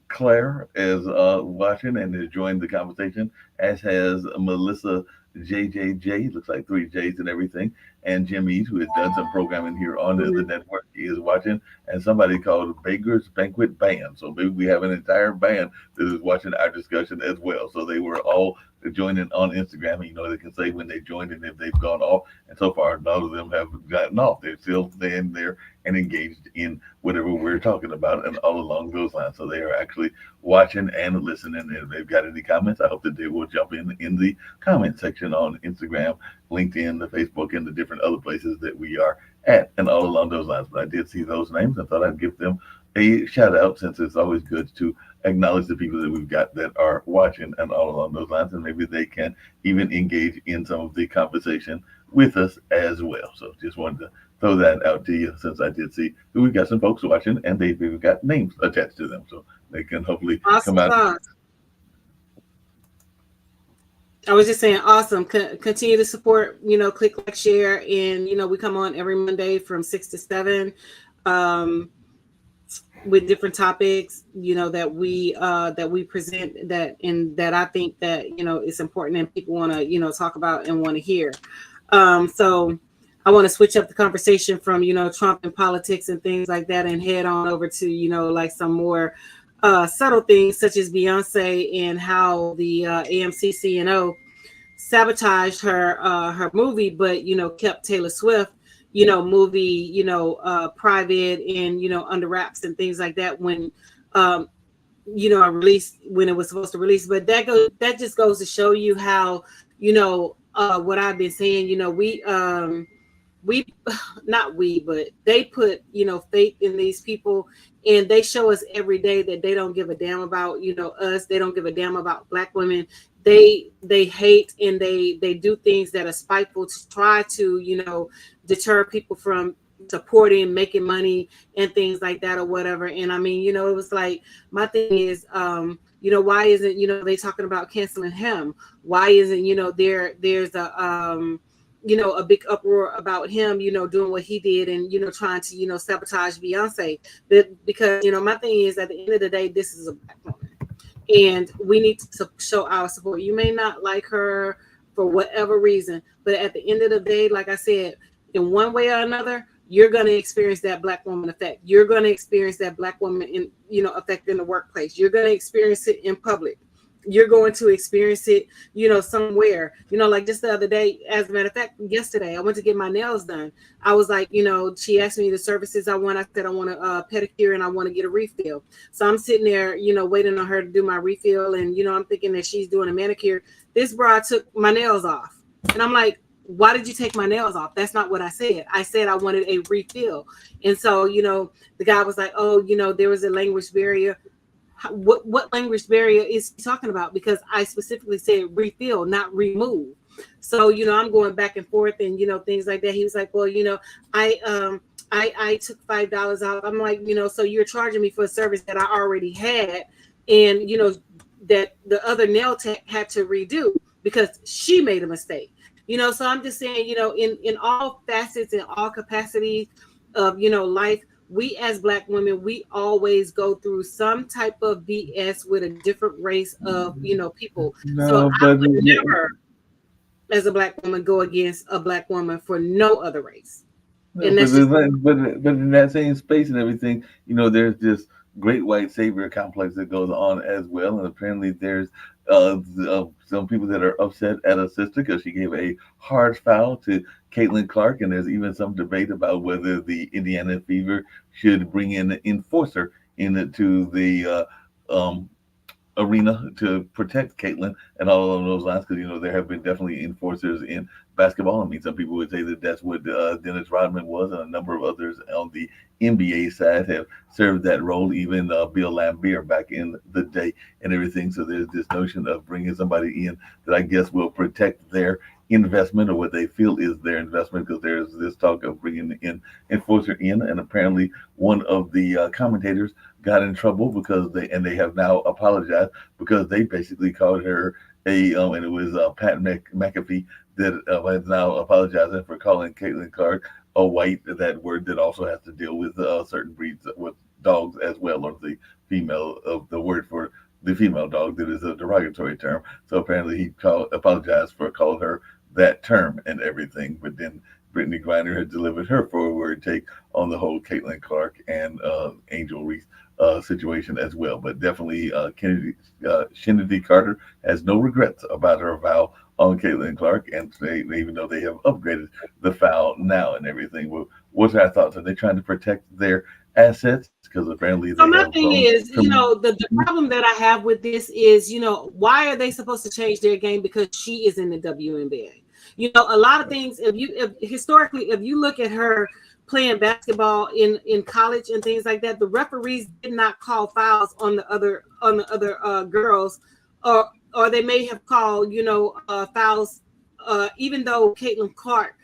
Claire is watching and has joined the conversation, as has Melissa JJJ. Looks like three J's and everything. And Jim East, who has done some programming here on the network, is watching. And somebody called Baker's Banquet Band. So maybe we have an entire band that is watching our discussion as well. So they were all joining on Instagram. They can say when they joined and if they've gone off. And so far, none of them have gotten off. They're still staying there and engaged in whatever we're talking about and all along those lines. So they are actually watching and listening. And if they've got any comments, I hope that they will jump in the comment section on Instagram, LinkedIn, the Facebook, and the different other places that we are at and all along those lines. But I did see those names and thought I'd give them a shout out, since it's always good to acknowledge the people that we've got that are watching and all along those lines, and maybe they can even engage in some of the conversation with us as well. So just wanted to throw that out to you since I did see that we've got some folks watching and we've got names attached to them, so they can hopefully come
Awesome
out.
sauce. I was just saying, awesome. Continue to support, click, like, share. And, we come on every Monday from 6 to 7 um, with different topics, that we present that I think that, it's important and people want to, talk about and want to hear. So I want to switch up the conversation from, Trump and politics and things like that and head on over to, like some more subtle things such as Beyonce and how the AMC CNO sabotaged her movie, but kept Taylor Swift movie private and under wraps and things like that when I released when it was supposed to release. But that just goes to show you how what I've been saying. We not we, but they put faith in these people, and they show us every day that they don't give a damn about us. They don't give a damn about Black women. They hate, and they do things that are spiteful to try to deter people from supporting, making money and things like that or whatever. And I mean, it was like, my thing is why isn't they talking about canceling him? Why isn't there's a big uproar about him doing what he did and trying to sabotage Beyonce? Because my thing is, at the end of the day, this is a Black woman, and we need to show our support. You may not like her for whatever reason, but at the end of the day, like I said, in one way or another, you're going to experience that Black woman effect. You're going to experience that Black woman in effect in the workplace. You're going to experience it in public. You're going to experience it somewhere. Like just the other day, as a matter of fact, yesterday I went to get my nails done. I was like, she asked me the services I want. I said I want a pedicure and I want to get a refill. So I'm sitting there waiting on her to do my refill, and I'm thinking that she's doing a manicure. This broad took my nails off, and I'm like, why did you take my nails off? That's not what I said. I said I wanted a refill. And so the guy was like, oh, there was a language barrier. What language barrier is he talking about? Because I specifically said refill, not remove. So I'm going back and forth and things like that. He was like, well, I took $5 off. I'm like, so you're charging me for a service that I already had, and that the other nail tech had to redo because she made a mistake. So I'm just saying, in all facets and all capacities of life, we as Black women, we always go through some type of BS with a different race of people. So
No,
I
but
would never, as a Black woman, go against a Black woman for no other race.
no,
And that's just
but in that same space and everything, there's this great white savior complex that goes on as well, and apparently there's some people that are upset at a sister because she gave a hard foul to Caitlin Clark, and there's even some debate about whether the Indiana Fever should bring in an enforcer into the um, arena to protect Caitlin and all along those lines, because there have been definitely enforcers in basketball. I mean, some people would say that that's what Dennis Rodman was, and a number of others on the NBA side have served that role, even Bill Laimbeer back in the day and everything. So there's this notion of bringing somebody in that I guess will protect their investment, or what they feel is their investment, because there's this talk of bringing in enforcer in, and apparently one of the commentators got in trouble because they have now apologized, because they basically called her and it was Pat McAfee that is now apologizing for calling Caitlin Clark a white. That word that also has to deal with certain breeds with dogs as well, or the female of the word for the female dog that is a derogatory term. So apparently he apologized for calling her that term and everything. But then Brittany Griner had delivered her forward take on the whole Caitlin Clark and Angel Reese situation as well. But definitely Kennedy Carter has no regrets about her vow on Caitlin Clark, and even though they have upgraded the foul now and everything. Well, what's our thoughts? Are they trying to protect their assets because apparently they
So my
have
thing is,
tremendous.
the problem that I have with this is, why are they supposed to change their game because she is in the WNBA? A lot of things. If historically, if you look at her playing basketball in college and things like that, the referees did not call fouls on the other girls, or they may have called fouls. Even though Caitlin Clark,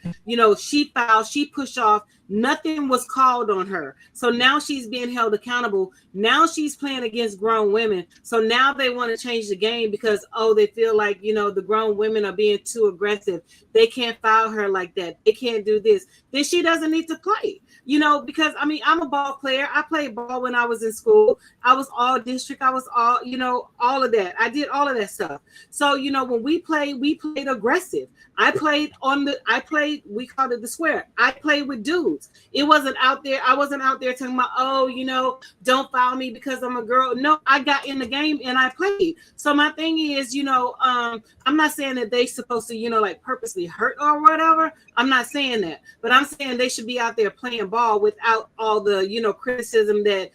she fouled, she pushed off, nothing was called on her. So now she's being held accountable. Now she's playing against grown women. So now they want to change the game because, they feel like, the grown women are being too aggressive. They can't foul her like that. They can't do this. Then she doesn't need to play. Because I mean, I'm a ball player. I played ball when I was in school. I was all district. I was all of that. I did all of that stuff. So, when we played aggressive. We called it the square. I played with dudes. It wasn't out there. I wasn't out there talking about, don't foul me because I'm a girl. No, I got in the game and I played. So my thing is, I'm not saying that they supposed to, like purposely hurt or whatever. I'm not saying that, but I'm saying they should be out there playing ball without all the, criticism that,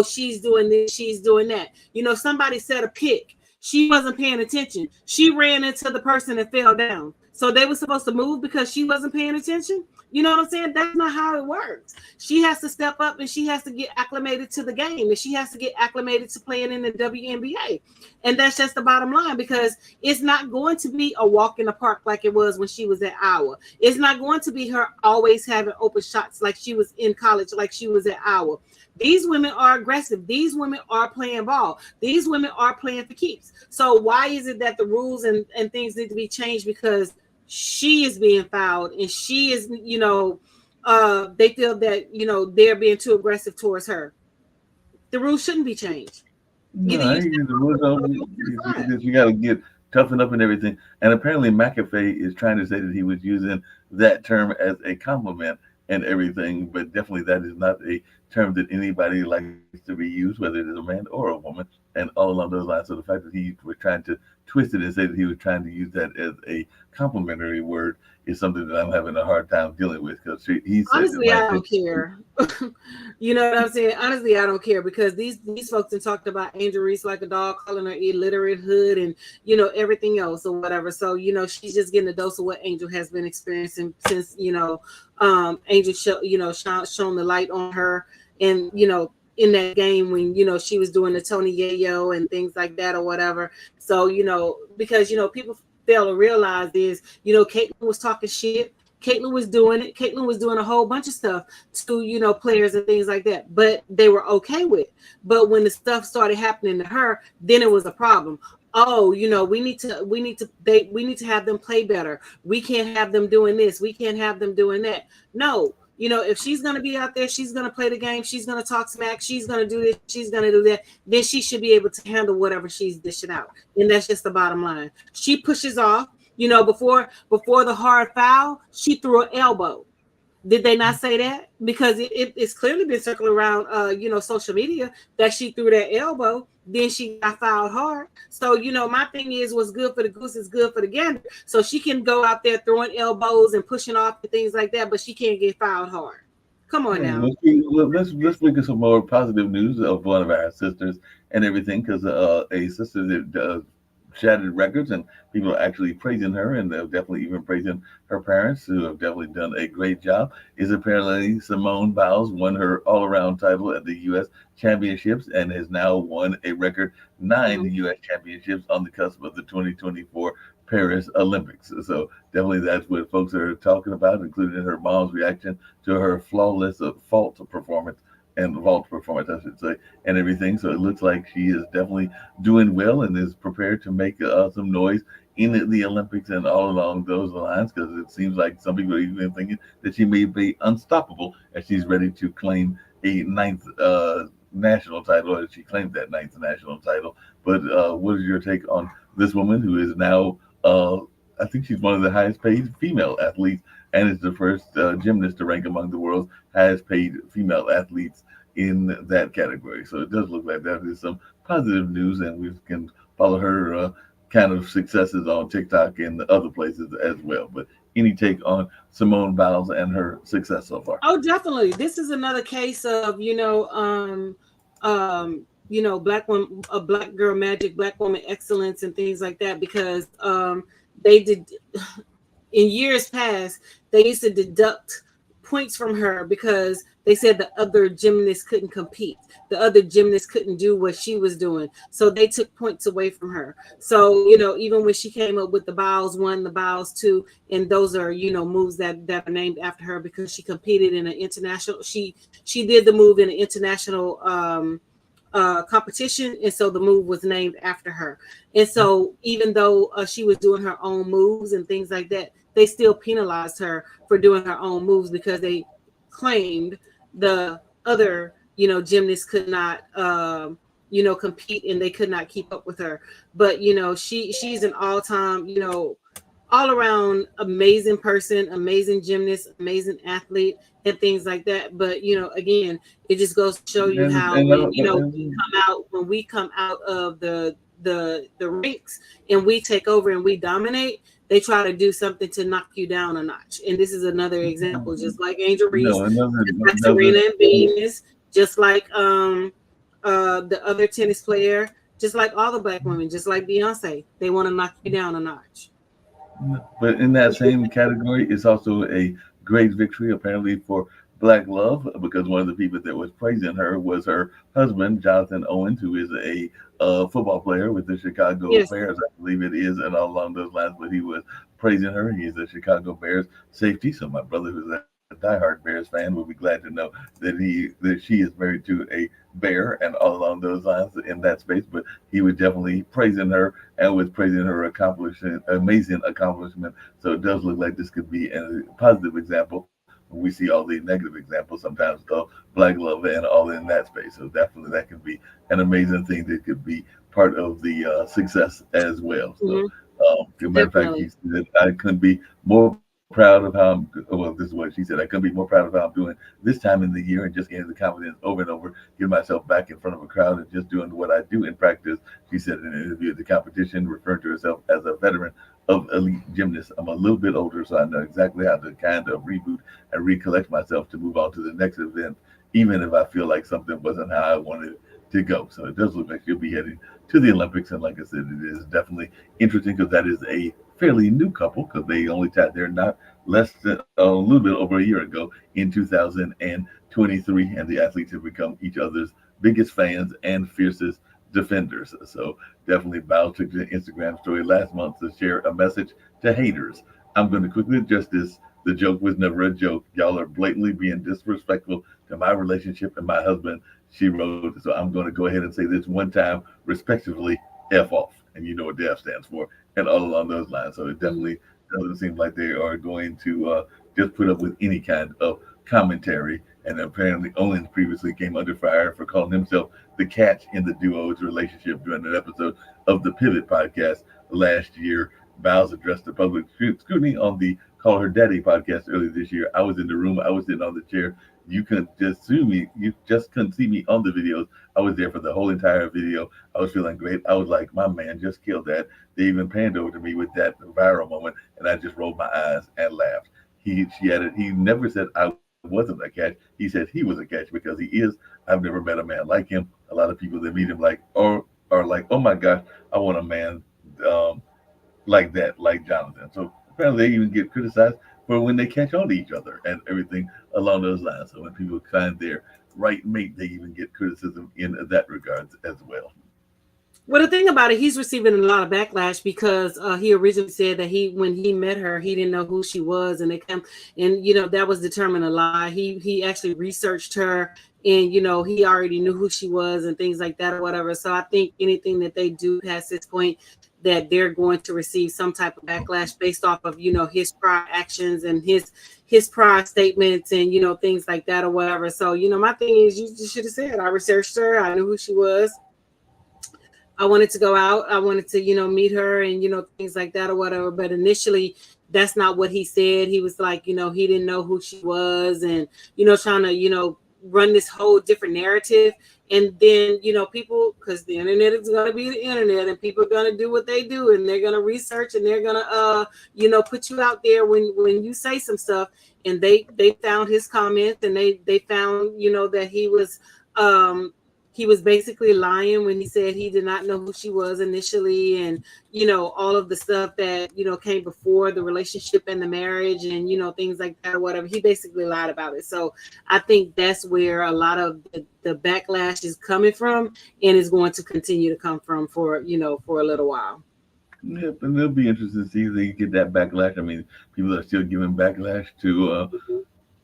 she's doing this, she's doing that. Somebody said a pick. She wasn't paying attention. She ran into the person and fell down. So they were supposed to move because she wasn't paying attention. You know what I'm saying? That's not how it works. She has to step up and she has to get acclimated to the game and she has to get acclimated to playing in the WNBA. And that's just the bottom line because it's not going to be a walk in the park like it was when she was at Iowa. It's not going to be her always having open shots like she was in college, like she was at Iowa. These women are aggressive. These women are playing ball. These women are playing for keeps. So why is it that the rules and things need to be changed because she is being fouled and she is, they feel that, they're being too aggressive towards her. The rules shouldn't be changed. Either
No,
you step up or
you
you're fine.
you got to get toughened up and everything. And apparently, McAfee is trying to say that he was using that term as a compliment and everything, but definitely that is not a term that anybody likes to be used, whether it is a man or a woman, and all along those lines. So the fact that he was trying to twist it and say that he was trying to use that as a complimentary word is something that I'm having a hard time dealing with because he said, in
Honestly,
my
I don't
opinion,
care. You know what I'm saying? Honestly, I don't care because these folks have talked about Angel Reese like a dog, calling her illiterate hood and everything else or whatever. So she's just getting a dose of what Angel has been experiencing since Angel shown the light on her and in that game when she was doing the Tony Yayo and things like that or whatever. So because people fail to realize is Caitlyn was talking shit. Caitlyn was doing it. Caitlyn was doing a whole bunch of stuff to, players and things like that, but they were okay with it. But when the stuff started happening to her, then it was a problem. Oh, we need to have them play better. We can't have them doing this. We can't have them doing that. No, if she's going to be out there, she's going to play the game. She's going to talk smack. She's going to do this. She's going to do that. Then she should be able to handle whatever she's dishing out. And that's just the bottom line. She pushes off. Before the hard foul, she threw an elbow. Did they not say that? Because it's clearly been circling around, social media that she threw that elbow. Then she got fouled hard. So, my thing is what's good for the goose is good for the gander. So she can go out there throwing elbows and pushing off and things like that, but she can't get fouled hard. Come on
hey,
now.
let's look at some more positive news of one of our sisters and everything because a sister that shattered records and people are actually praising her and they're definitely even praising her parents who have definitely done a great job. Is apparently Simone Biles won her all-around title at the U.S. Championships and has now won a record 9
Mhm.
U.S. Championships on the cusp of the 2024 Paris Olympics. So definitely that's what folks are talking about, including her mom's reaction to her flawless vault performance, I should say, and everything. So it looks like she is definitely doing well and is prepared to make some noise in the Olympics and all along those lines because it seems like some people are even thinking that she may be unstoppable as she's ready to claim a ninth national title, or she claimed that ninth national title. But what is your take on this woman who is now, I think she's one of the highest paid female athletes and is the first gymnast to rank among the world's highest paid female athletes in that category. So it does look like that is some positive news, and we can follow her kind of successes on TikTok and the other places as well. But any take on Simone Biles and her success so far?
Oh, definitely. This is another case of, black woman, a black girl magic, black woman excellence, and things like that. Because they did in years past, they used to deduct points from her because they said the other gymnasts couldn't compete. The other gymnasts couldn't do what she was doing. So they took points away from her. So, even when she came up with the bows one, the bows two, and those are, moves that are named after her because she competed in an international, she did the move in an international competition, and so the move was named after her. And so even though she was doing her own moves and things like that, they still penalized her for doing her own moves because they claimed the other gymnasts could not compete, and they could not keep up with her. But she's an all-time all around amazing person, amazing gymnast, amazing athlete, and things like that. But again, it just goes to show you
And,
how
and,
when
and
we come out of the ranks and we take over and we dominate, they try to do something to knock you down a notch. And this is another example, just like Angel Reese,
no, another,
just like
another
Serena and Venus, just like the other tennis player, just like all the black women, just like Beyonce, they want to knock you down a notch.
But in that same category, it's also a great victory apparently for Black Love because one of the people that was praising her was her husband, Jonathan Owens, who is a football player with the Chicago
Yes.
Bears, I believe it is, and all along those lines. But he was praising her. He's a Chicago Bears safety, so my brother, who's a diehard Bears fan, will be glad to know that she is married to a Bear and all along those lines in that space. But he was definitely praising her and was praising her accomplishment, amazing accomplishment. So it does look like this could be a positive example. We see all the negative examples sometimes of black love and all in that space. So definitely that could be an amazing thing that could be part of the success as well. So,
Hmm.
as a matter of fact,
Definitely.
she said, I couldn't be more proud of how well, this is what she said. I couldn't be more proud of how I'm doing this time in the year and just getting the confidence over and over, get myself back in front of a crowd and just doing what I do in practice. She said in an interview at the competition, referring to herself as a veteran of elite gymnasts. I'm a little bit older, so I know exactly how to kind of reboot and recollect myself to move on to the next event, even if I feel like something wasn't how I wanted it to go. So it does look like she'll be heading to the Olympics. And like I said, it is definitely interesting because that is a fairly new couple because they only tied their knot less than a little bit over a year ago in 2023. And the athletes have become each other's biggest fans and fiercest defenders. So definitely Bao took to the Instagram story last month to share a message to haters. I'm going to quickly address this. The joke was never a joke. Y'all are blatantly being disrespectful to my relationship and my husband, she wrote. So I'm going to go ahead and say this one time, respectively, F off. And you know what the F stands for, and all along those lines. So it
Mhm.
definitely doesn't seem like they are going to just put up with any kind of commentary. And apparently, Owens previously came under fire for calling himself the catch in the duo's relationship during an episode of the Pivot podcast last year. Biles addressed the public scrutiny on the Call Her Daddy podcast earlier this year. I was in the room. I was sitting on the chair. You couldn't just see me. You just couldn't see me on the videos. I was there for the whole entire video. I was feeling great. I was like, my man just killed that. They even panned over to me with that viral moment, and I just rolled my eyes and laughed. She added, he never said I wasn't a catch. He said he was a catch because he is. I've never met a man like him. A lot of people that meet him like, or are like, oh my gosh, I want a man um, like that, like Jonathan. So apparently they even get criticized for when they catch on to each other and everything along those lines. So when people find their right mate, they even get criticism in that regards as well.
Well, the thing about it, he's receiving a lot of backlash because he originally said that when he met her, he didn't know who she was, and they come and that was determined a lie. He actually researched her, and he already knew who she was and things like that or whatever. So I think anything that they do past this point, that they're going to receive some type of backlash based off of his prior actions and his prior statements and things like that or whatever. So my thing is, you just should have said, I researched her, I knew who she was. I wanted to go out. I wanted to, meet her and, things like that or whatever. But initially, that's not what he said. He was like, he didn't know who she was and, trying to, run this whole different narrative. And then, people, because the internet is going to be the internet, and people are going to do what they do, and they're going to research, and they're going to put you out there when you say some stuff. And they found his comments, and they found, that he was basically lying when he said he did not know who she was initially, and all of the stuff that came before the relationship and the marriage, and things like that or whatever. He basically lied about it. So I think that's where a lot of the backlash is coming from, and is going to continue to come from for a little while.
Yep, and it'll be interesting to see if they get that backlash. I mean, people are still giving backlash to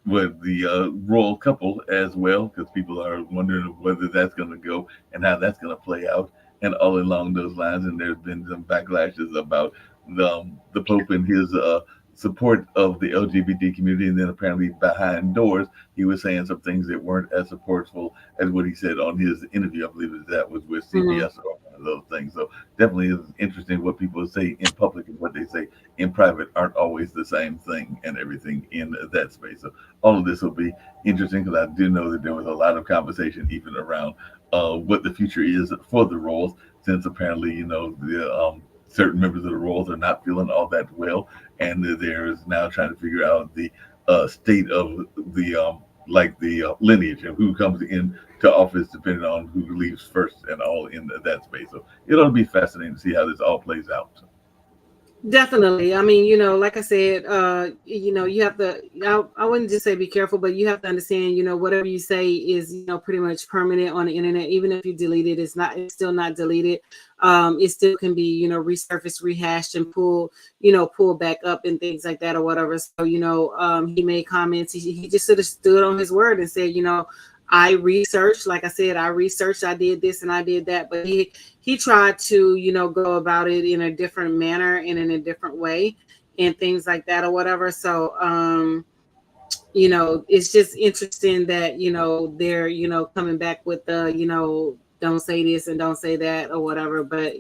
with the royal couple as well, because people are wondering whether that's going to go and how that's going to play out, and all along those lines. And there's been some backlashes about the Pope and his support of the LGBT community, and then apparently behind doors he was saying some things that weren't as supportful as what he said on his interview. I believe that was with
Mm-hmm.
CBS or one of those things. So definitely is interesting what people say in public and what they say in private aren't always the same thing, and everything in that space. So all of this will be interesting, because I do know that there was a lot of conversation even around what the future is for the roles, since apparently the certain members of the roles are not feeling all that well, and there is now trying to figure out the state of the lineage and who comes in to office depending on who leaves first, and all in that space. So it'll be fascinating to see how this all plays out.
Definitely. I mean, like I said, you have to, I wouldn't just say be careful, but you have to understand, whatever you say is, pretty much permanent on the internet. Even if you delete it, it's still not deleted. It still can be, resurfaced, rehashed, and pull back up and things like that or whatever. So, he made comments. He just sort of stood on his word and said, I researched, like I said, I did this and I did that, but he tried to, go about it in a different manner and in a different way and things like that or whatever. So, it's just interesting that, they're, coming back with the, don't say this and don't say that or whatever. But,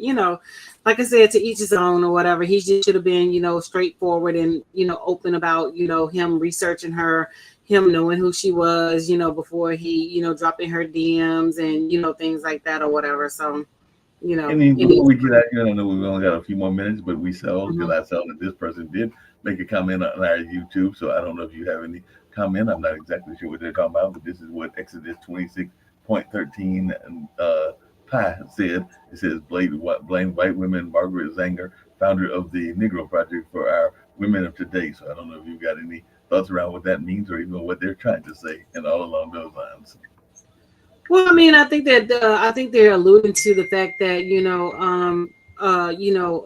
like I said, to each his own or whatever. He just should have been, straightforward and, open about, him researching her, him knowing who she was, before he, dropping her DMs and, things like that or whatever. So,
I mean, before
it
we get out here, I know we've only got a few more minutes, but
is.
I saw that this person did make a comment on our YouTube. So I don't know if you have any comment. I'm not exactly sure what they're talking about, but this is what Exodus 26.13 and Pi said. It says, blame white women, Margaret Zanger, founder of the Negro Project, for our women of today. So I don't know if you've got any thoughts around what that means, or even what they're trying to say, and all along those lines.
Well, I mean, I think they're alluding to the fact that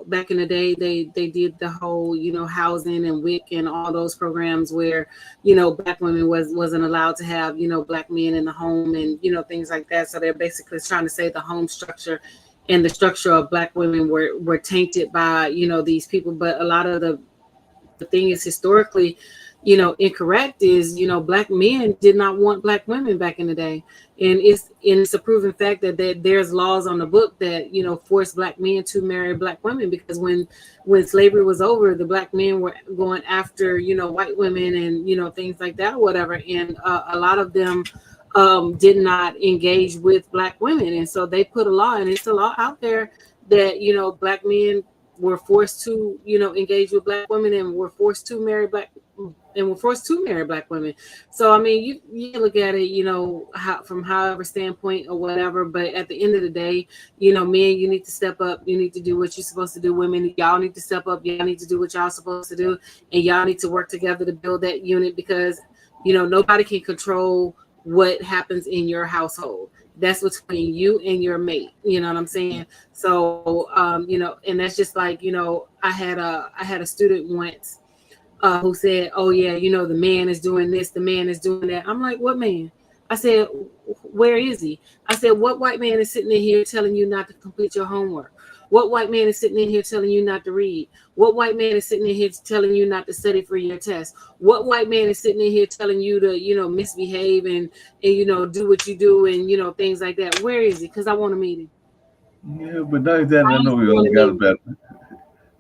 back in the day they did the whole housing and WIC and all those programs where black women wasn't allowed to have black men in the home and things like that. So they're basically trying to say the home structure and the structure of black women were tainted by these people. But a lot of the thing is historically incorrect is black men did not want black women back in the day, and it's a proven fact that there's laws on the book that force black men to marry black women, because when slavery was over, the black men were going after white women and things like that or whatever, and a lot of them did not engage with black women, and so they put a law, and it's a law out there that black men were forced to engage with black women and were forced to marry black women. So I mean, you look at it, from however standpoint or whatever. But at the end of the day, men, you need to step up. You need to do what you're supposed to do. Women, y'all need to step up. Y'all need to do what y'all supposed to do, and y'all need to work together to build that unit, because nobody can control what happens in your household. That's between you and your mate. You know what I'm saying? So, and that's just like, I had a student once who said, "Oh yeah, the man is doing this, the man is doing that." I'm like, "What man?" I said, "Where is he?" I said, "What white man is sitting in here telling you not to complete your homework? What white man is sitting in here telling you not to read? What white man is sitting in here telling you not to study for your test? What white man is sitting in here telling you to, misbehave and do what you do and things like that? Where is he? Because I want to meet him.
Yeah, but not that
I
I know
honestly
we
want
only
to
got
meet him."
about.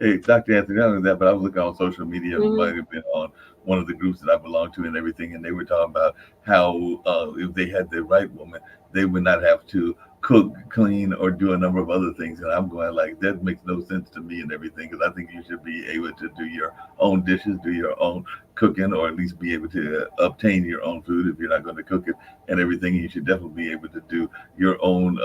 Hey, Dr. Anthony, not only that, but I was looking on social media, and
Mhm.
might have been on one of the groups that I belong to and everything, and they were talking about how if they had the right woman, they would not have to cook, clean, or do a number of other things. And I'm going like, that makes no sense to me and everything, because I think you should be able to do your own dishes, do your own cooking, or at least be able to obtain your own food if you're not going to cook it and everything. You should definitely be able to do your own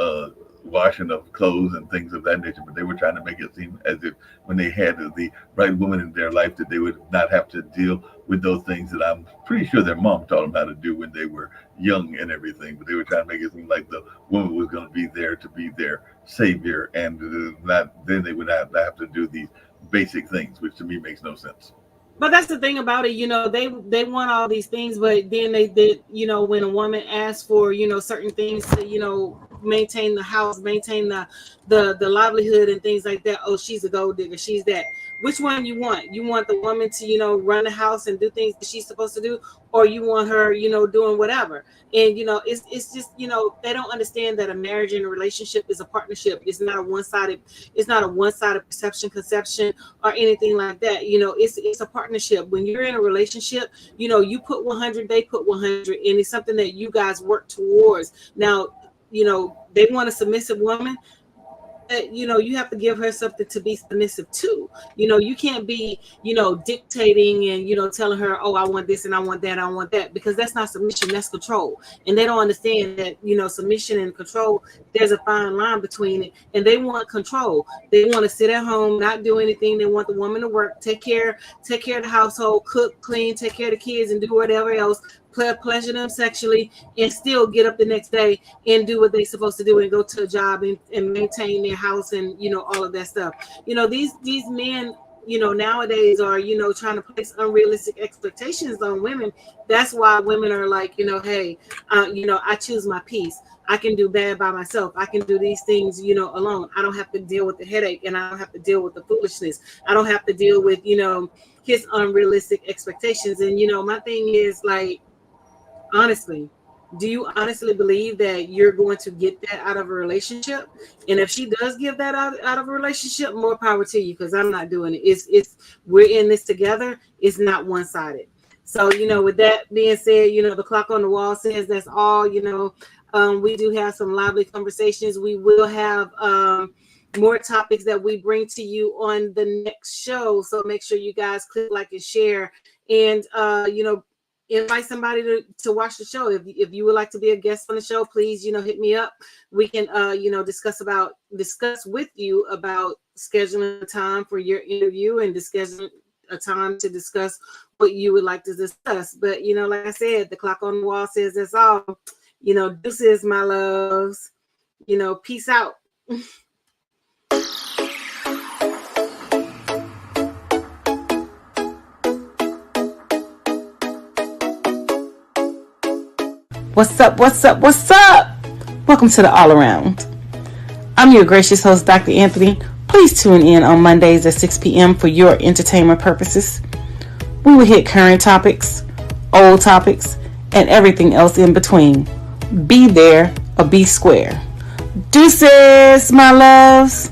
washing of clothes and things of that nature. But they were trying to make it seem as if when they had the right woman in their life, that they would not have to deal with those things that I'm pretty sure their mom taught them how to do when they were young and everything. But they were trying to make it seem like the woman was going to be there to be their savior, and not then they would not have to do these basic things, which to me makes no sense.
But that's the thing about it, they want all these things, but then they did, when a woman asks for, certain things to, maintain the house, maintain the livelihood and things like that. Oh, she's a gold digger. She's that. Which one you want? You want the woman to, run the house and do things that she's supposed to do, or you want her, doing whatever. And, it's just, they don't understand that a marriage and a relationship is a partnership. It's not a one-sided perception, conception, or anything like that. It's a partnership. When you're in a relationship, you put 100, they put 100, and it's something that you guys work towards. Now, they want a submissive woman. You have to give her something to be submissive to. You can't be, dictating and, telling her, oh, I want this and I want that, I want that, because that's not submission, that's control. And they don't understand that, submission and control, there's a fine line between it. And they want control. They want to sit at home, not do anything. They want the woman to work, take care of the household, cook, clean, take care of the kids, and do whatever else, pleasure them sexually, and still get up the next day and do what they're supposed to do and go to a job and maintain their house and all of that stuff. These men nowadays are trying to place unrealistic expectations on women. That's why women are like, hey, I choose my peace. I can do bad by myself. I can do these things, alone. I don't have to deal with the headache, and I don't have to deal with the foolishness. I don't have to deal with his unrealistic expectations. And my thing is, like, honestly, do you honestly believe that you're going to get that out of a relationship? And if she does give that out of a relationship, more power to you, because I'm not doing it. It's we're in this together. It's not one-sided. So, with that being said, the clock on the wall says that's all. We do have some lively conversations. We will have more topics that we bring to you on the next show. So make sure you guys click like and share, and invite somebody to watch the show. If you would like to be a guest on the show, please, hit me up. We can, discuss with you about scheduling a time for your interview and scheduling a time to discuss what you would like to discuss. But, like I said, the clock on the wall says that's all. Deuces, my loves. Peace out. What's up? Welcome to the All Around. I'm your gracious host, Dr. Anthony. Please tune in on Mondays at 6 p.m. for your entertainment purposes. We will hit current topics, old topics, and everything else in between. Be there or be square. Deuces, my loves.